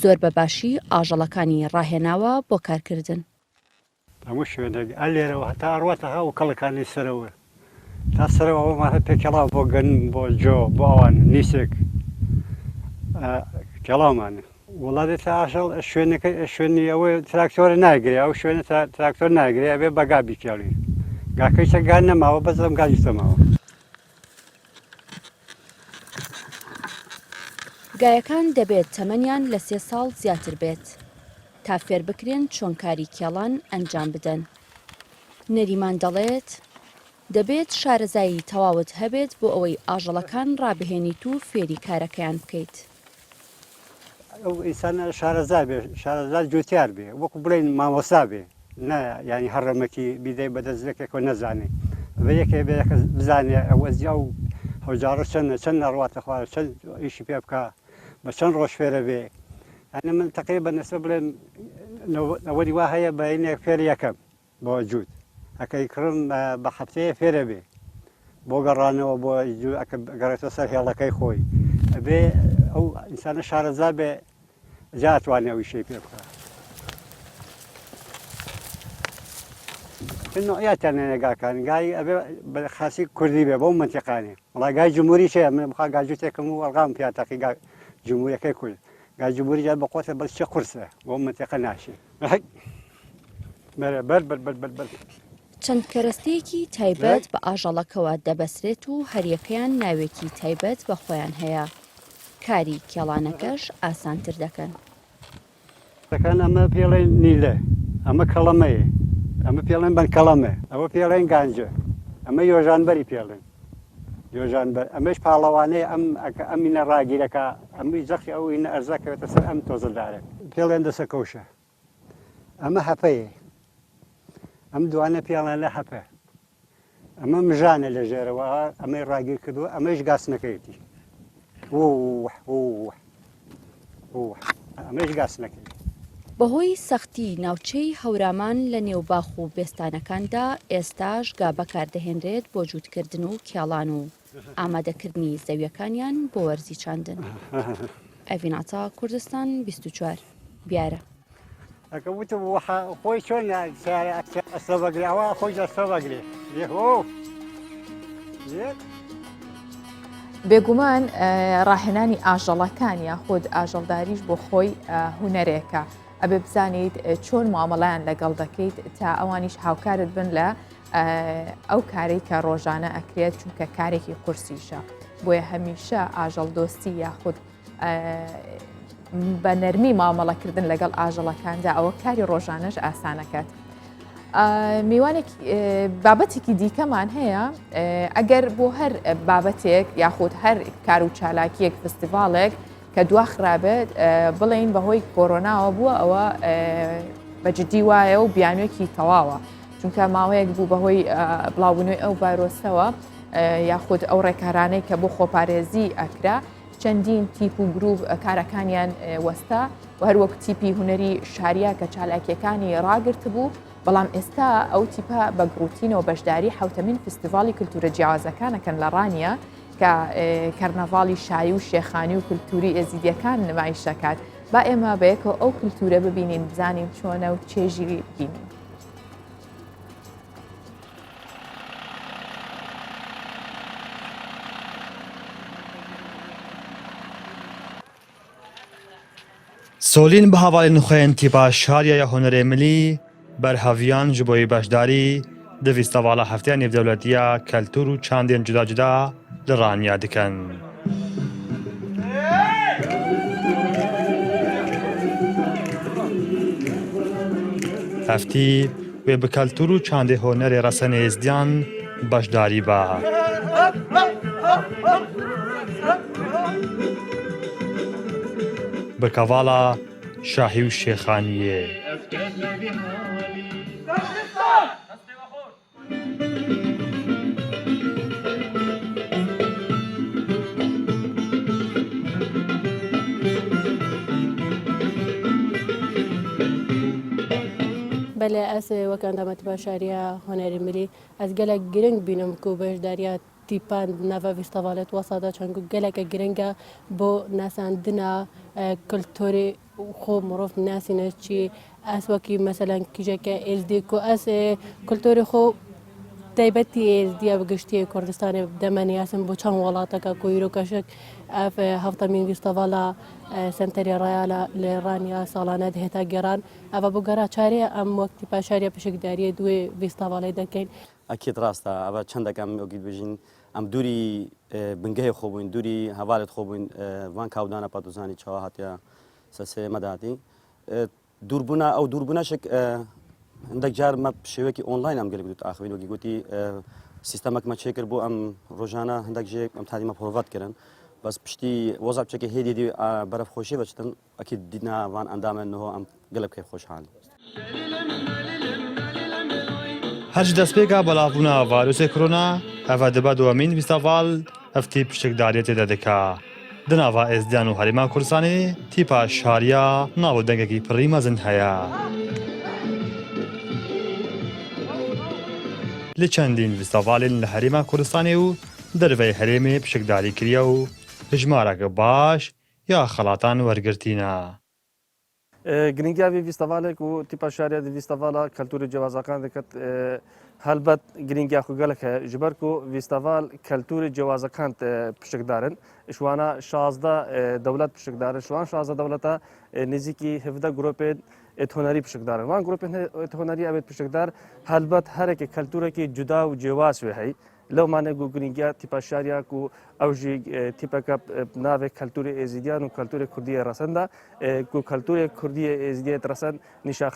زۆر بەباشی ئاژەڵەکانی ڕاهێناوە بۆ کارکردن. هەموو شوێنێک ئەلێرەوە هەتا ئەڕواتەها و کەڵەکانی سەرەوە. تا سەرەوە ئەومان پێکەڵاو بۆ گەن بۆ جۆ بۆ ئەوان نیسێک کێڵاومانە وڵاتێت ئاشەڵ شوێنی ئەوەی تراکتۆرە ناگرێ ئەو شوێنە تراکتۆر ناگرێ بێ بەگا بیکێڵی گاکەی سەگان نەماوە بەزم گاجتەماوە. گایەکان دەبێت تەمەنیان لە 3 ساڵ زیاتر بێت تا فێر بکرێن چۆن کاری کێڵان ئەنجام بدەن. نەریمان دەڵێت دەبێت شارەزایی تەواوت هەبێت بۆ ئەوەی ئاژەڵەکان ڕابهێنیت و فێری کارەکەیان بکەیت. ئەو ئینسانە شارەزا بێ شارەزا جوتیار بێ وەکو بڵێن مامۆستا بێ نە ینی هەڕەمەکی بیدەی بەدەستێکێکەوە نەزانێ بە یەکێ بێ بزانێ ئەوە زیا و هەوجارە چەند نەڕواتە خوارە چەند ئیشی پێ بکە بە چەند ڕۆژ فێرە بێ ئەنە من تەقریبا نەسە بڵێن ئەوەی وا هەیە بەینێک فێر یەکەم بۆ جووت ئەکەی کڕم بە هەفتەیە فێرە بێ بۆ گەڕانەوە بۆ گەڕێتە سەر هێڵەکەی خۆی ئەبێ ئەو ئینسانە شارەزا بێ جاتوانێ ئەو شەی پێ بکە. نوعیاتیان نێگاکان گای ئەبێ بە خاسی کوردی بێ بۆ منتیقانێ وڵای گای جمهوری شەیە من بخوا گاجوتێکم و ئەڵغام پیاتەقی جمهوریەکەی کورد گای جمهوری جات بەقۆتە بەس چه قورسە بۆ منتیقە ناشی بەر چەند کەرەستەیەکی تایبەت بە ئاژەڵەکەوە دەبەسرێت و هەریەکەیان ناوێکی تایبەت بە خۆیان هەیە. کاری کێڵانەکەش ئاسانتر دەکەن. دەکەن ئەمە پێڵێن نیلە ئەمە کەڵەمەیە ئەمە پێڵێن بەنکەڵەمە ئەوە پێڵێن گانجە ئەمە یۆژانبەری پێڵێن یۆژانبەر ئەمەش پاڵەوانەیە ئەمینە ڕاگیرەکە ئەمەی زەخی ئەو ئینە ئەرزەکەوێتە سەر ئەم تۆزەدارە پێڵێن دەسەکەوشە ئەمە هەپەیە ئەم دوانە پێڵێن لە هەپە ئەمە مژانە لە ژێرەوە ئەمەی ڕاگیر کردووە ئەمەش گاسنەکەیەتی ئەمەش گاسنەکەی. بەهۆی سەختی ناوچەی هەورامان لە نێوباخ و بێستانەکاندا ئێستاش گا بەکاردەهێنرێت بۆ جووتکردن و کێڵان و ئامادەکردنی زەویەکانیان بۆ وەرزی چاندن. ئەڤیناتا کوردستان 24 بیارە. ئەکەوتە خۆی چۆن ئەسە بەگرێەوە خۆی ئەسە بەگرێ بێگومان ڕاهێنانی ئاژەڵەکان یاخود ئاژەڵداریش بۆ خۆی هوەرێکە ئەبێ بزانیت چۆن معامەڵیان لەگەڵ دەکەیت تا ئەوانیش هاوکارت بن لە ئەو کارێک کە ڕۆژانە ئەکرێت چونکە کارێکی قورسیشە بۆیە هەمیشە ئاژەڵ دۆستی یاخود بە نەرمی مامەڵەکردن لەگەڵ ئاژەڵەکاندا ئەوە کاری ڕۆژانەش ئاسانەکەات. میوانێک بابەتێکی دیکەمان هەیە ئەگەر بۆ هەر بابەتێک یاخود هەر کار و چالاکیەک فستیڤالێک کە دوا خراپێت بڵێن بەهۆی کۆرۆناوە بووە ئەوە بەجددی وایە و بیانوێکی تەواوە چونکە ماوەیەک بوو بەهۆی بڵاوبوونەوەی ئەو ڤایرۆسەوە یاخود ئەو ڕێکارانەی کە بۆ خۆپارێزی ئەکرا چەندین تیپ و گروپ کارەکانیان وەستا و هەروەک تیپی هوەری شاریە کە چالاکیەکانی ڕاگرت بوو بەڵام ئێستا ئەو تیپە بە گروتینەوە بەشداری حوتەمین فستیڤالی کولتورە جیاوازەکانەکەن لە ڕانیە کە کەرنەڤاڵی شایی و شێخانی و کولتوری ئێزیدیەکان نمایشەکات با ئێمە بەیەکەوە ئەو کولتورە ببینین بزانین چۆنە و چێژی بینین. سۆلین بە هەواڵی نخۆیان تیپا شاریە یا هۆنەرێ ملی بەرهەڤیان ji بۆی بەشداری di fîstevala hefteya nêvdewletiya keltûr û çandên cuda cuda li Raniya dikin. هەفتی وێ بە کەلتور و چاندێ هۆنەرێ ڕەسەنێ ئێزدیان بەشداری بە. بکەڤاڵە شاهی و شێخانیە. بەێ ئەس وەکەندامەتی باشاریە هۆنەری ملی ئەس گەلک گرنگ بینم و بەشداریە تیپان نەڤە ویستەڤالێت وەسادا چەند گەلەکە گرنگە بۆ ناساندنا کلتۆری خۆ مرۆڤ ناسینە چی ئەس وەکی مەسەلەن کیژەکە ئێزدی و ئەس کلتۆری خۆ تایبەتی ئێزدیە بگشتی کوردستانی دەمەنی ئەسم بۆ چەند وڵاتەکە کۆیرۆکەشک ئەف هەفتەمین ویستەڤالە سنتەری ڕایالە لە ڕانیا ساڵانە هێتا گەران ئەوە بۆ گەرا چارێ ئەم وەکتی پاشاریە پشکداریە دوێ ویستاڤاڵی دەکەین. ئەکیت ڕاستە ئەوە چەندەکەم ئۆگیت بژین ئەم دووری بنگەهی خۆ بووین دووری هەواڵت خۆ بووین وان کاودانە پاتوزانی چاوە هاتیە سەسێ مەداتی دووربوونا ئەو دووربوونەشک هەندێک جار مە شێوەیەکی ئۆنلاین ئەم گەلێک دوت ئاخوین وەکی گوتی سیستەمەکمە چێ کرد بۆ ئەم ڕۆژانە هەندێک ژێک ئەم تادیمە پرۆڤات کردن بەس پشتی وەزا بچێکی هێدی بەرەف خۆشی بەچتن ئەکی دینا وان ئەندامێنەوە ئەم گەلە بکەی خۆشحالی. هەرچ دەستپێکا بەڵاوبوونا ڤایرۆسێ کۆرۆنا هەڤە دەبە دووەمین ویستەڤاڵ هەفتی پشتێکداریە تێدا دەکا. دناڤە ئێزدیان و هەرێما کوردستانی تیپا شاریە ناو دەنگێکی پڕی مەزن هەیە. لە چەندین ویستەڤالێن لە هەرێما کوردستانی و دەرەوەی هەرێمێ پشکداری کریە و ژمارەکە باش یا خەڵاتان وەرگرتینە. گرنگیاوی ویستەڤالێک و تیپا شاریە ویستەڤالە کەلتوری جیاوازەکان دەکەت هەلبەت گرنگیا خو گەلک هەیە ji ber ku vîsteval keltûrê cewazekan pişikdarin şwana 16 dewlet pişikdarin şwan 16 dewleta nêzîkî 17 gropên êthonarî pişikdarin wan gropên êthonarî ev pişikdar helbet herekê keltûrekî cuda û cêwaz wê heye lewmane ku giringiya tîpa şariya ku ew jî tîpeka navê keltûrê êzîdiyan û keltûrê Kurdiyê resin da ku keltûrê Kurdiyê êzidiyê resin nîşa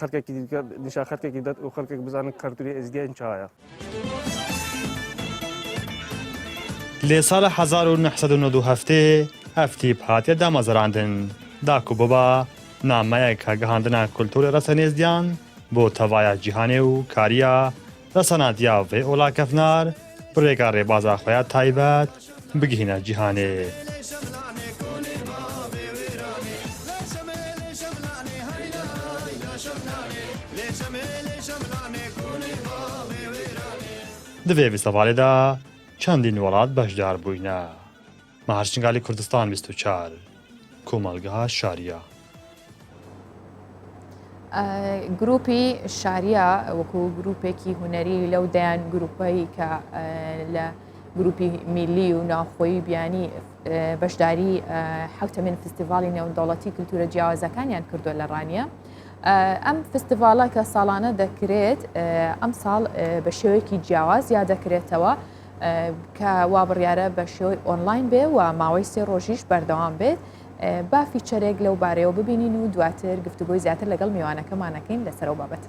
xelkekî det û xelkek bizanin keltûrê êzidiyên çaya. لێ ساڵە 1997 هەفتی هاتیە دامەزرandin دا ku biba nameyeka gihandina kulturê resenêzdiyan bo tevaya cîhanê û kariya resenatiya vê olakefnar birêka rêbaza xwe ya taybet bigihîne cîhanê. Di vê vîstevalê de çendîn welat beşdar bûyne. Meherşingalê Kurdistan 24 Komelgeha Şariya. گروپی شاریە وەکو گروپێکی هوەری لەو دەیان گروپایی کە لە گروپی میلی و ناوخۆیی بیانی بەشداری حوتەمین فستیڤالی نێودەوڵەتی کلتورە جیاوازەکانیان کردووە لە ڕانیە. ئەم فستیڤاڵە کە ساڵانە دەکرێت ئەم ساڵ بە شێوەیەکی جیاواز یا دەکرێتەوە کە وا بڕیارە بە شێوەی ئۆنلاین بێ و ماوەی 3 ڕۆژیش بەردەوام بێت. با فیچەرێک لەو بارەیەوە ببینین و دواتر گفتوگۆی زیاتر لەگەڵ میوانەکەمانەکەین لەسەرەوە بابەت.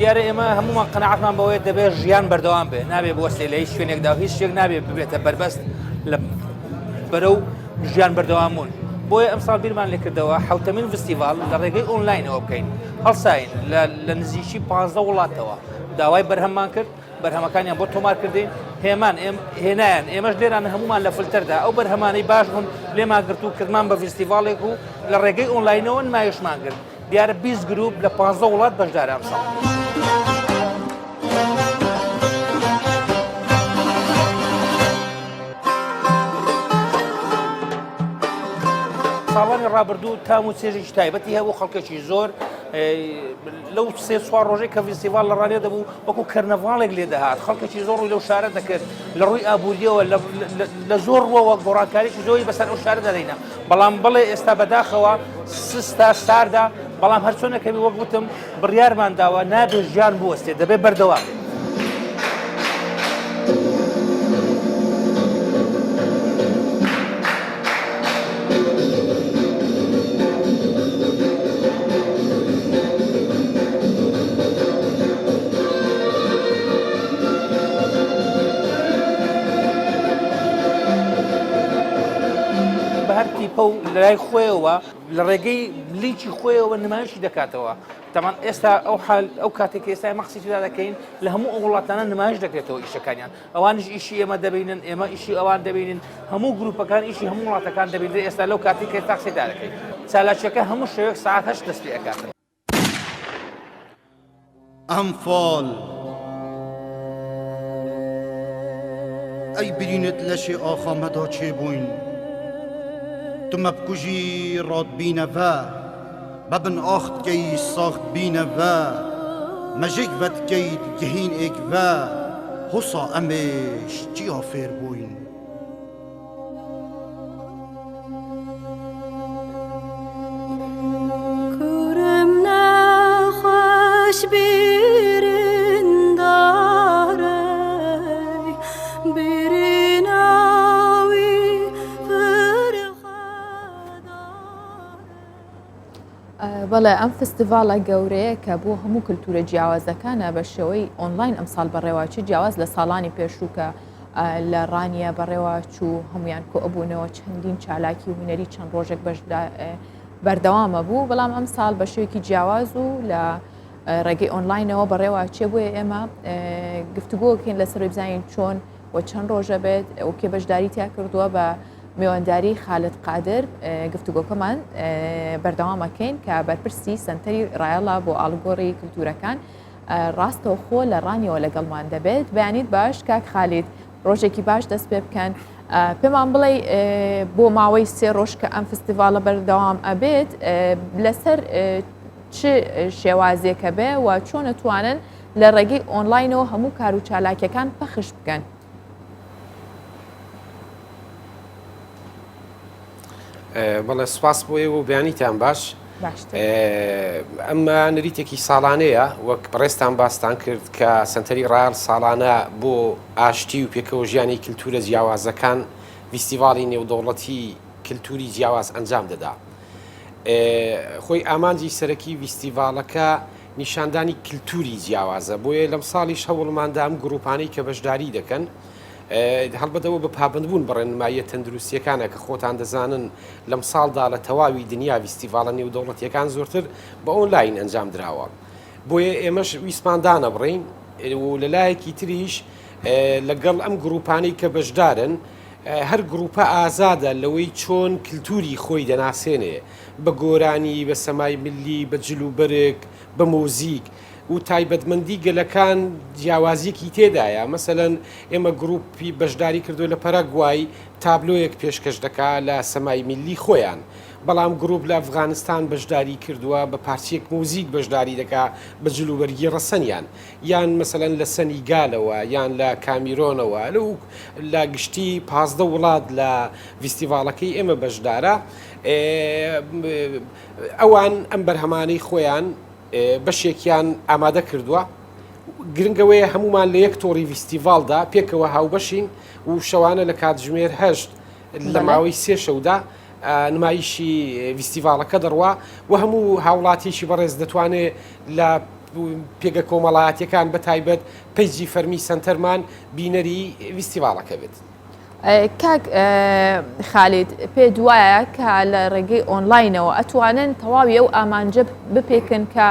دیارە ئێمە هەمومان قەنەعەتمان بەوەیە دەبێت ژیان بەردەوام بێ نابێ بوەستێ لە هیچ شوێنێکدا هیچ شتێک نابێ ببێتە بەربەست لە بەرەو ژیان بەردەوامبوون. بۆیە ئەم ساڵ بیرمان لێکردەوە حوتەمین فستیڤاڵ لە ڕێگەی ئۆنلاینەوە بکەین. هەڵساین لە نزیکی 15 وڵاتەوە داوای بەرهەممان کرد بەرهەمەکانیان بۆ تۆمار کردین هێمان هێنایان ئێمەش لێران هەمومان لە فلتەردا ئەو بەرهەمانەی باش بوون لێمان گرت و کردمان بە فستیڤاڵێک و لە ڕێگەی ئۆنلاینەوە نمایشمان کرد. دیارە 20 گروپ لە 15 وڵات بەشدارە ئەم ساڵ. ساڵانی ڕابردوو تام و چێژی تایبەتی هەبوو خەڵکێکی زۆر لەو سێ چوار ڕۆژەی کە فیستیڤال لە ڕانێ دەبوو وەکو کەرنەڤاڵێک لێ دەهات خەڵکێکی زۆر ڕووی لەو شارە دەکرد لە ڕووی ئابووریەوە لە زۆر ڕۆوە گۆڕانکاریی زۆری بەسەر ئەو شارە دەدەینە بەڵام بڵێ ئێستا بەداخەوە سستا ساردا بەڵام هەر چۆنەکەمی وەک گوتم بڕیارمان داوە نابێت ژیان بوەستێ دەبێت بەردەوام بێت. تیپە و لای خۆیەوە لە ڕێگەی لیکی خۆیەوە نمایشی دەکاتەوە تامان ئێستا ئەو کاتێک ئێستای مەخسیدا دەکەین لە هەموو ئەو وڵاتانە نمایش دەکرێتەوە ئیشەکانیان ئەوانش ئیشی ئێمە دەبینن ئێمە ئیشی ئەوان دەبینن هەموو گروپەکان ئیشی هەموو وڵاتەکان دەبین ئێستا لەو کاتێک کە تاقسێدا دەکەین چالاکیەکە هەموو شەوێک ساعات 8 دەست پێ ئەکاتەوە. ئەمفال ئەی برینت لەشێ ئاخامەدا چێبووین تو مبکوژی راد بینەوە ببن ئاخت کەی ساخت بینەوە مەژێک بەدکەیت گهین ئێکوە هوسا ئەمێش جیا فێر بووین کورم نەخۆش بیرن دارە بەڵێ ئەم فستیڤالە گەورەیە کە بۆ هەموو کللتورە جیاوازەکانە بە شێوەی ئۆنلاین ئەمساڵ بەڕێواچی جیاواز لە ساڵانی پێشوو کە لە ڕانیە بەڕێواچ و هەمویان کۆ ئەبوونەوە چەندین چالاکی و هوەری چەند ڕۆژێک بەردەوامە بوو بەڵام ئەم ساڵ بە شێوەیەکی جیاواز و لە ڕێگەی ئۆنلاینەوە بەڕێواچێ بۆیە ئێمە گفتوگۆکەین لەسەر بزانین چۆن و چەند ڕۆژە بێت ئەوکێ بەشداری تیا کردووە بە میوانداری خالد قادر گفتوگۆکەمان بەردەوامەکەین کە بەرپرسی سنتەری ڕایەڵە بۆ ئاڵگۆڕی کللتورەکان ڕاستەوە خۆ لە ڕانیەوە لەگەڵمان دەبێت بەیانیت باش کاک خالید ڕۆژێکی باش دەست پێ بکەن پێمان بڵێ بۆ ماوەی سێ ڕۆژ کە ئەم فستیڤالە بەردەوام ئەبێت لەسەر چ شێوازێکە بێ و چۆن ئەتوانن لە ڕێگەی ئۆنلاینەوە هەموو کار و چالاکیەکان پەخش بکەن. بەڵێ سوپاس بۆیە و بیانیتان باش ئەمە نریتێکی ساڵانەیە وەک بەڕێستان باستان کرد کە سنتەری ڕایەڵ ساڵانە بۆ ئاشتی و پێکەوە ژیانی کللتورە جیاوازەکان فیستیڤاڵی نێودەوڵەتی کللتوری جیاواز ئەنجام دەدا. خۆی ئامانجی سەرەکی فیستیڤاڵەکە نیشاندانی کللتوری جیاوازە بۆیە لەم ساڵیش هەوڵماندا ئەم گروپانەی کە بەشداری دەکەن هەڵبەتەوە بە پابندبوون بەڕێنماییە تەندروستیەکانە کە خۆتان دەزانن لەم ساڵدا لە تەواوی دنیا فیستیڤاڵە نێودەوڵەتیەکان زۆرتر بە ئۆنلاین ئەنجام دراوە بۆیە ئێمەش ویسماندانە بڕین و لەلایەکی تریش لەگەڵ ئەم گروپانەی کە بەشدارن هەر گروپە ئازادە لەوەی چۆن کللتوری خۆی دەناسێنێ بە گۆرانی بە سەمای ملی بە جلوبەرێک بە مۆزیک و تایبەتمەندی گەلەکان جیاوازیەکی تێدایە مەسەلەن ئێمە گروپی بەشداری کردو لە پەرەگوای تابلۆیەک پێشکەش دەکا لە سەمای میلی خۆیان بەڵام گروپ لە ئەفغانستان بەشداری کردووە بە پارچێک موزیک بەشداری دەکا بە جلوبەرگی ڕەسەنیان یان مەسەلەن لە سەنیگالەوە یان لە کامیرۆنەوە لە گشتی 15 وڵات لە فیستیڤاڵەکەی ئێمە بەشدارە ئەوان ئەم بەرهەمانەی خۆیان بەشێکیان ئامادە کردووە گرنگەوەیە هەمومان لە یەک تۆڕی فیستیڤالدا پێکەوە هاوبەشین و شەوانە لە کاتژمێر 8 لە ماوەی سێ شەودا نمایشی فیستیڤاڵەکە دەڕوا و هەموو هاوڵاتیشی بەڕێز دەتوانێت لە پێگە کۆمەڵایەتیەکان بە تایبەت پەیجی فەرمی سنتەرمان بینەری فیستیڤاڵەکە بێت. کاک خالید پێ دوایە کە لە ڕێگەی ئۆنلاینەوە ئەتوانن تەواوی ئەو ئامانجە بپێکن کە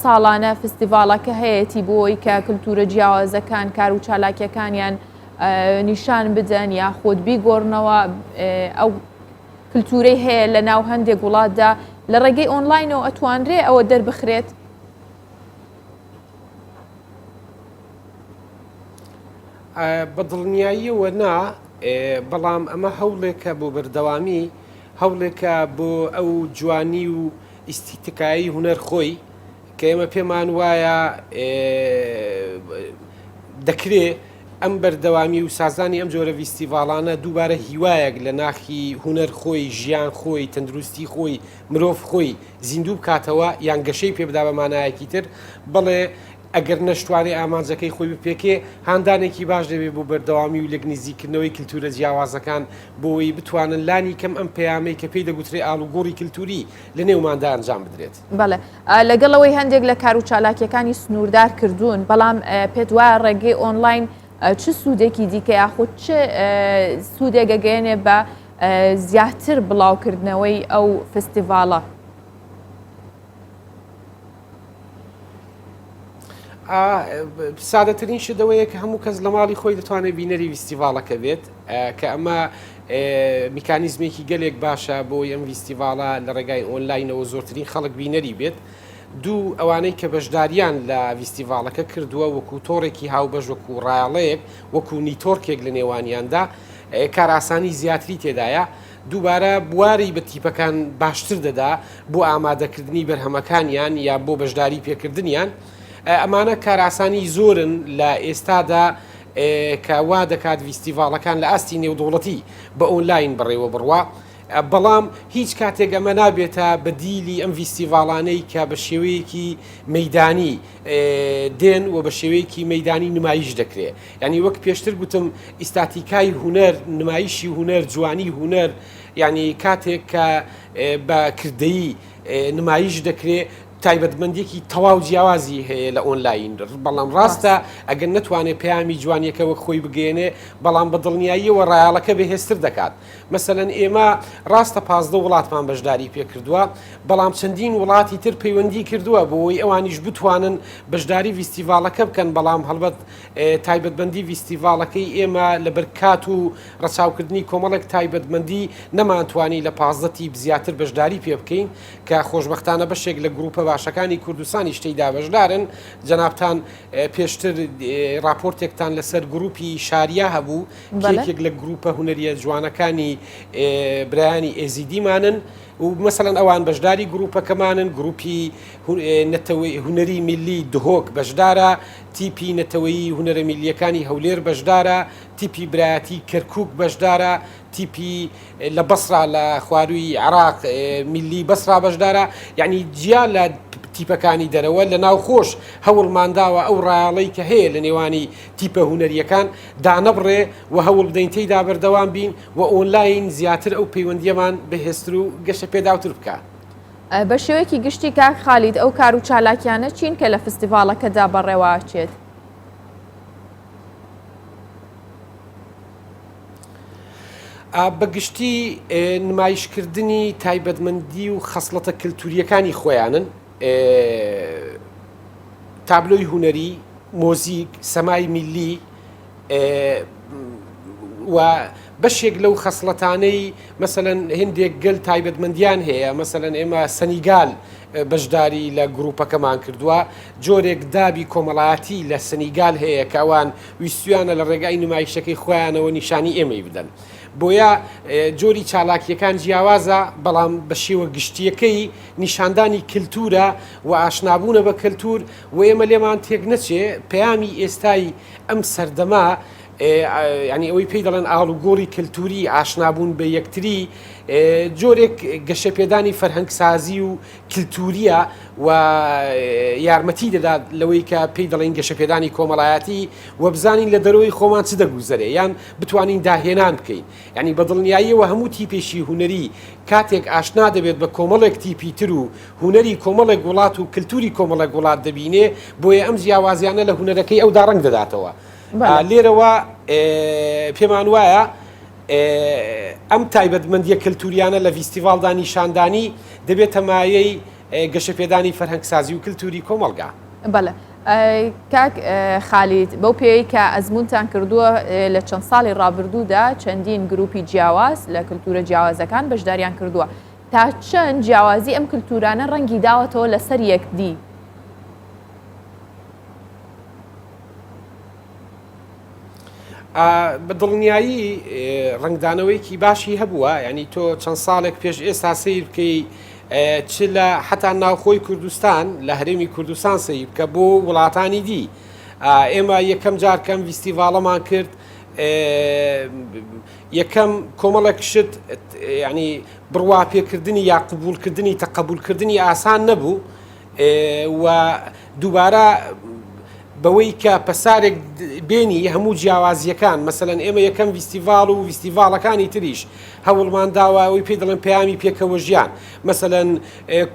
ساڵانە فستیڤاڵەکە هەیەی بۆی کە کللتورە جیاوازەکان کار و چالاکیەکانیان نیشان بدەن یا خۆت بیگۆڕنەوە ئەو کللتورەی هەیە لە ناو هەندێک وڵاتدا لە ڕێگەی ئۆنلاینەوە ئەتوانرێ ئەوە دەربخرێت. بە دڵنیاییەوە نا بەڵام ئەمە هەوڵێکە بۆ بەردەوامی هەوڵێکە بۆ ئەو جوانی و ئیسیتکایی هوەر خۆی کە ئێمە پێمان وایە دەکرێت ئەم بەردەوامی و سازانی ئەم جۆرە ڤیستیڤالانە دووبارە هیوایەک لە ناخی هوەر خۆی ژیان خۆی تەندروستی خۆی مرۆڤ خۆی زیندوو بکاتەوە یان گەشەی پێبدا بە مانایەکی تر بڵێ ئەگەر نەشتوانێ ئامانجەکەی خۆی بپێکێ هاندانێکی باش دەبێت بۆ بەردەوامی و لەگنیزیکردنەوەی کللتورە جیاوازەکان بۆی بتوانن لانی کەم ئەم پەیامەی کە پێی دەگوترێ ئاڵوگۆڕی کللتوری لە نێوماندا ئەنجام بدرێت. بەڵێ لەگەڵەوەی هەندێک لە کار و چالاکیەکانی سنووردار کردوون بەڵام پێت وایە ڕێگەی ئۆنلاین چ سوودێکی دیکە یاخود چ سوودێک گەگەێنێ بە زیاتر بڵاوکردنەوەی ئەو فستیڤالە؟ سادەترین شدەوەیە کە هەموو کەس لە ماڵی خۆی دەتوانێت بینەری ڤیستیڤالەکە بێت کە ئەمە میکانیزمێکی گەلێک باشە بۆ ئەم ڤیستیڤالە لە ڕێگای ئۆنلاینەوە زۆرترین خەڵک بینەری بێت. دوو ئەوانەی کە بەشداریان لە ڤیستیڤالەکە کردووە وەکو تۆڕێکی هاوبەش وەکو ڕایاڵەیەک وەکو نیتۆرکێک لە نێوانیاندا کار ئاسانی زیاتری تێدایە. دووبارە بواری بە تیپەکان باشتر دەدا بۆ ئامادەکردنی بەرهەمەکانیان یا بۆ بەشداری پێکردنیان. ئەمانە کاراسانی زۆرن لە ئێستادا کە وا دەکات ڤیستیڤالەکان لە ئاستی نێودوڵەتی بە ئۆنلاین بڕێوە بڕوا بەڵام هیچ کاتێک ئەمە نابێتە بەدیلی ئەم ڤیستیڤالانەی کە بە شێوەیەکی مەیدانی دێن و بە شێوەیەکی مەیدانی نمایش دەکرێت. ینی وەک پێشتر گوتم ئیستاتیکای هوەر نمایشی هوەر جوانی هوەر ینی کاتێک کە بە کردەیی نمایش دەکرێت تایبەتمەندێکی تەواو جیاوازی هەیە لە ئۆنلاین بەڵام ڕاستە ئەگەر نتوانێت پەیامی جوانیەکە وەک خۆی بگەێنێ بەڵام بە دڵنیاییەوە ڕایاڵەکە بەهێزتر دەکات. مەسەلەن ئێمە ڕاستە 15 وڵاتمان بەشداری پێکردووە بەڵام چەندین وڵاتی تر پەیوەندی کردووە بۆی ئەوانیش بتوانن بەشداری ڤیستیڤالەکە بکەن بەڵام هەڵبەت تایبەتمەندی ڤیستیڤالەکەی ئێمە لە بەرکات و ڕەچاوکردنی کۆمەڵێک تایبەتمەندی نەمانتوانی لە 15 زیاتر بەشداری پێ بکەین کە خۆشبەختانە بەشێک لە گروپە باشەکانی کوردستانی شتەیدا بەشدارن. جەنابتان پێشتر راپۆرتێکتان لەسەر گروپی شاریا هەبوو کێکێک لە گروپە هوەریە جوانەکانی برایانی ئێزیدیمانن و مەسەلەن ئەوان بەشداری گروپەکەمانن گروپی هوەری میلی دهۆک بەشدارە تیپی نەتەوەیی هوەرە میلیەکانی هەولێر بەشدارە تیپی برایەتی کەرکووک بەشدارە تیپی لە بەسرا لە خواروی عراق میلی بەسرا بەشدارە یعنی جیا لە تیپەکانی دەرەوە لە ناوخۆش هەوڵمانداوە ئەو ڕایاڵەی کە هەیە لە نێوانی تیپە هوەریەکان دانەبڕێ و هەوڵ بدەین تێیدا بەردەوام بین و ئۆنلاین زیاتر ئەو پەیوەندیەمان بەهێزتر و گەشە پێداوتر بکە. بە شێوەیەکی گشتی کاک خالید ئەو کار و چالاکیانە چین کە لە فستیڤالەکەدا بەڕێواچێت؟ بەگشتی نمایشکردنی تایبەتمەندی و خەسڵەتە کللتوریەکانی خۆیانن تابلۆی هوەری مۆزیک سەمای میلی و بەشێک لەو خەسڵەتانەی مەسەلەن هندێک گەل تایبەتمەندیان هەیە مەسەلەن ئێمە سەنیگال بەشداری لە گروپەکەمان کردووە جۆرێک دابی کۆمەڵایەتی لە سەنیگال هەیە کە ئەوان ویستویانە لە ڕێگای نمایشەکەی خۆیانەوە نیشانی ئێمەی بدەن بۆیە جۆری چالاکیەکان جیاوازە بەڵام بە شێوە گشتیەکەی نیشاندانی کللتورە و ئاشنابوونە بە کللتور و ئێمە لێمان تێک نەچێ پەیامی ئێستای ئەم سەردەما ینی ئەوەی پێی دەڵێن ئاڵوگۆڕی کللتوری ئاشنابوون بە یەکتری جۆرێک گەشە پێدانی فەرهەنگسازی و کللتوریە و یارمەتی دەدات لەوەی کە پێی دەڵێن گەشە پێدانی کۆمەڵایەتی و بزانین لە دەرەوەی خۆمان چ دەگوزەرێ یان بتوانین داهێنان بکەین ینی بە دڵنیاییەوە هەموو تیپێشی هوەری کاتێک ئاشنا دەبێت بە کۆمەڵێک تیپی تر و هوەری کۆمەڵێک وڵات و کللتوری کۆمەڵێک وڵات دەبینێ بۆیە ئەم جیاوازیانە لە هوەرەکەی ئەودا ڕەنگ دەداتەوە. لێرەوە پێمان وایە ئەم تایبەتمەندیە کللتوریانە لە ڤیستیڤالدا نیشاندانی دەبێتە مایەی گەشەپێدانی فەرهەنگسازی و کللتوری کۆمەڵگا. بەڵێ کاک خالید بەو پێی کە ئەزمونتان کردووە لە چەند ساڵی ڕابردوودا چەندین گروپی جیاواز لە کللتورە جیاوازەکان بەشداریان کردووە تا چەند جیاوازی ئەم کللتورانە ڕەنگی داوەتەوە لەسەر یەکدی؟ بە دڵنیایی ڕنگدانەوەیکی باشی هەبووە ینی تۆ چەند ساڵێک پێش ئێستا سیر بکەی چ لە حتا ناوخۆی کوردستان لە هەرێمی کوردستان سیر بکە بۆ وڵاتانی دی ئێمە یەکەم جارکەم ویستیڤاڵەمان کرد یەکەم کۆمەڵێک شت ینی بڕوا پێکردنی یا قبولکردنی تەقبولکردنی ئاسان نەبوو و دووبارە بەوەی کە پەسارێک بینی هەموو جیاوازیەکان مەسەلەن ئێمە یەکەم ویستیڤاڵ و ویستیڤاڵەکانی تریش هەوڵمان داوە ئەوی پێ دەڵێن پەیامی پێکەوە ژیان مەسەلەن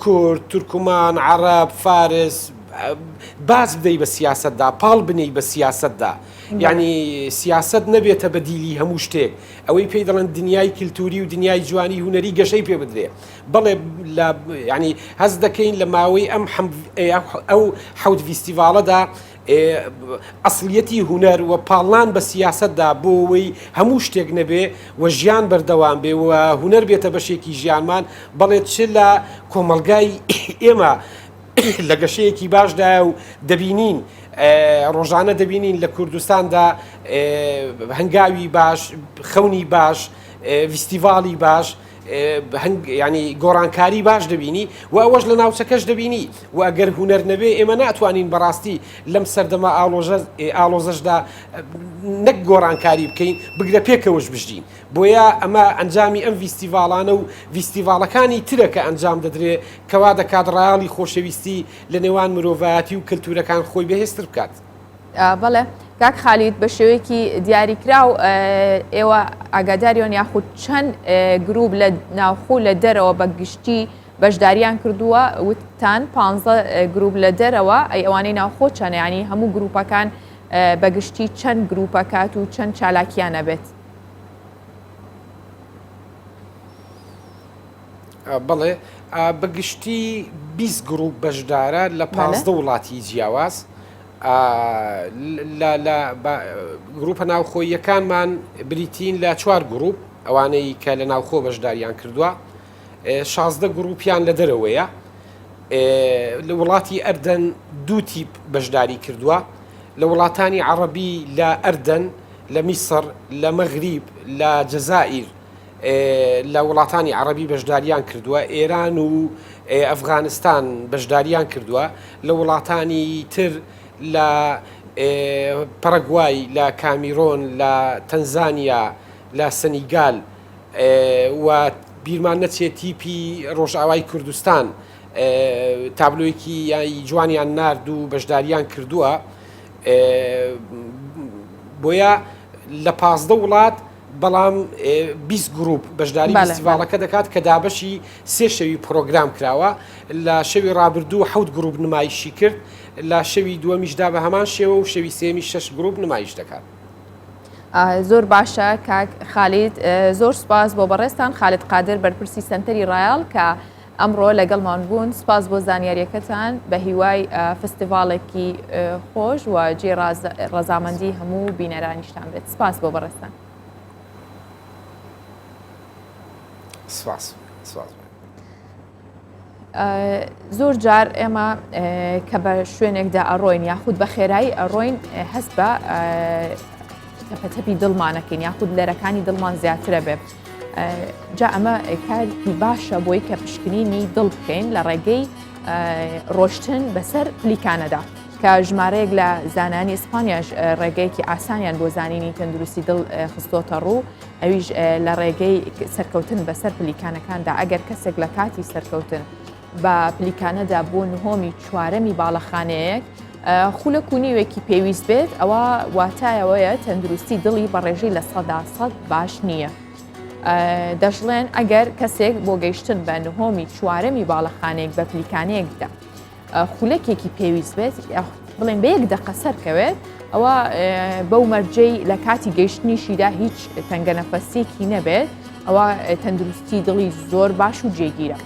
کورد تورکمان عەرەب فارس باز بدەی بە سیاسەتدا پاڵ بنەی بە سیاسەتدا یعنی سیاست نەبێتە بەدیلی هەموو شتێک ئەوەی پێی دەڵێن دنیای کللتوری و دنیای جوانی هوەری گەشەی پێ بدرێ بەڵێ ینی هەز دەکەین لە ماوەی ئەو حەوت ویستیڤاڵەدا ئەسڵیەتی هوەر و پاڵان بە سیاستدا بۆەوەی هەموو شتێک نەبێ و ژیان بەردەوام بێ و هوەر بێتە بەشێکی ژیانمان بەڵێ چ لە کۆمەلگای ئێمە لە گەشەیەکی باشدا و دەبینین ڕۆژانە دەبینین لە کوردستاندا هەنگاوی باش خەونی باش ویستیڤاڵی باش ینی گۆڕانکاری باش دەبینی و ئەوەش لە ناوچەکەش دەبینی و ئەگەر هوەر نەبێ ئێمە ناتوانین بەڕاستی لەم سەردەما ئالۆزەشدا نەک گۆڕانکاری بکەین بگرە پێکەوەش بژین بۆیە ئەمە ئەنجامی ئەم ویستیڤاڵانە و ویستیڤاڵەکانی ترە کە ئەنجام دەدرێ کەوا دەکات ڕاڵی خۆشەویستی لە نێوان مرۆڤایەتی و کللتورەکان خۆی بەهێزتر بکات. بەڵێ کاک خالید بە شێوەیەکی دیاریکرا و ئێوە ئاگاداریۆن یاخود چەند گروپ لە ناوخۆ لە دەرەوە بە گشتی بەشداریان کردووە وتان 15 گروپ لە دەرەوە ئەی ئەوانەی ناوخۆ چەند ینی هەموو گروپەکان بەگشتی چەند گروپەکات و چەند چالاکیانە بێت. بڵێ بەگشتی 20 گروپ بەشدارە لە 15 وڵاتی جیاواز گروپە ناوخۆیەکانمان بریتین لە 4 گروپ ئەوانەی کە لە ناوخۆ بەشداریان کردووە 16 گروپیان لە دەرەوەیە لە وڵاتی ئەردەن 2 تیپ بەشداری کردووە لە وڵاتانی عەرەبی لە ئەردەن لە میسر لە مەغریب لە جەزائیر لە وڵاتانی عەرەبی بەشداریان کردووە ئێران و ئەفغانستان بەشداریان کردووە لە وڵاتانی تر لە پەرەگوای لە کامیرۆن لە تەنزانیا لە سەنیگال و بیرمان نەچێت تیپی ڕۆژئاوای کوردستان تابلۆیەکی جوانیان نرد و بەشداریان کردووە بۆیە لە 15 وڵات بەڵام 20 گروپ بەشداری فستیڤاڵەکە دەکات کە دابەشی 3 شەوی پرۆگرام کراوە لە شەوی ڕابردوو 7 گروپ نمایشی کرد لە شەوی دووەمیشدا بە هەمان شێوە و شەوی سێمی 6 گروپ نمایش دەکات. زۆر باشە کاک خالید زۆر سپاس بۆ بەڕێستان خالید قادر بەرپرسی سنتەری ڕایال کە ئەمڕۆ لەگەڵمان بوون سپاس بۆ زانیاریەکەتان بە هیوای فستیڤاڵێکی خۆش و جێ ڕەزامەندی هەموو بینەرانیشتان بێت سپاس بۆ بەڕێستان. سپاس. زۆر جار ئێمە کە بە شوێنێکدا ئەڕۆین یاخود بە خێرایی ئەڕۆین هەست بە تەپەتەپی دڵمانەکەین یاخود لەرەکانی دڵمان زیاترە بێ جا ئەمە کارێکی باشە بۆی کە پشکنینی دڵ بکەین لە ڕێگەی ڕۆشتن بەسەر پلیکانەدا کە ژمارەیەک لە زانانی ئیسپانیاش ڕێگەیەکی ئاسانیان بۆ زانینی تەندروستی دڵ خستۆتە ڕوو ئەویش لە ڕێگەی سەرکەوتن بەسەر پلیکانەکاندا ئەگەر کەسێک لە کاتی سەرکەوتن بە پلیکانەدا بۆ نهۆمی چوارەمی باڵەخانەیەک خولە کونیوێکی پێویست بێت ئەوە واتایەوەیە تەندروستی دڵی بە ڕێژەی لە 100% باش نییە. دەژڵێن ئەگەر کەسێک بۆ گەیشتن بە نهۆمی چوارەمی باڵەخانەیەک بە پلیکانەیەکدا خولەکێکی پێویست بێت بڵێن بە یەک دەقە سەرکەوێت ئەوە بەو مەرجەی لە کاتی گەیشتنیشیدا هیچ تەنگەنەفەسێکی نەبێت ئەوە تەندروستی دڵی زۆر باش و جێگیرە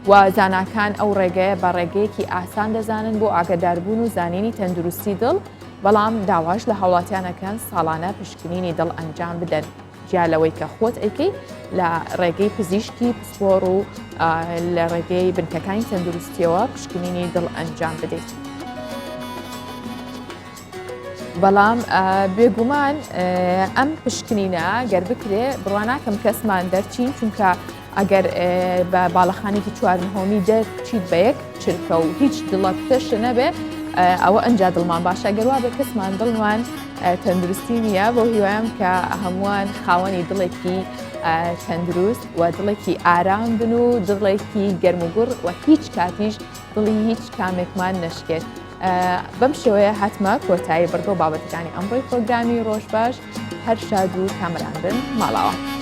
و زاناکان ئەو ڕێگەیە بە ڕێگەیەکی ئاسان دەزانن بۆ ئاگاداربوون و زانینی تەندروستی دڵ بەڵام داواش لە هاوڵاتیانەکان ساڵانە پشکنینی دڵ ئەنجام بدەن جیالەوەی کە خۆت ئەیکەی لە ڕێگەی پزیشکی پسپۆڕ و لە ڕێگەی بنکەکانی تەندروستیەوە پشکنینی دڵ ئەنجام بدەیت. بەڵام بێگومان ئەم پشکنینە گەر بکرێ بڕواناکەم کەسمان دەرچین چونکە ئەگەر بە باڵەخانێکی چوارنهۆمی دەرچیت بە یەک چرکە و هیچ دڵە پتەش نەبێ ئەوە ئەنج دڵمان باشە گەروا بە کەسمان دڵمان تەندروستی نییە بۆ هیوایم کە هەمووان خاوەنی دڵێکی تەندروست و دڵێکی ئارام بن و دڵێکی گەرموگوڕ و هیچ کاتیش دڵی هیچ کامێکمان نەشکێت. بەم شێوەیە هاتمە کۆتایی بەرگەو بابەتەکانی ئەمڕۆی پرۆگرامی ڕۆژ باش هەر شاد و کامەران بن ماڵاوە.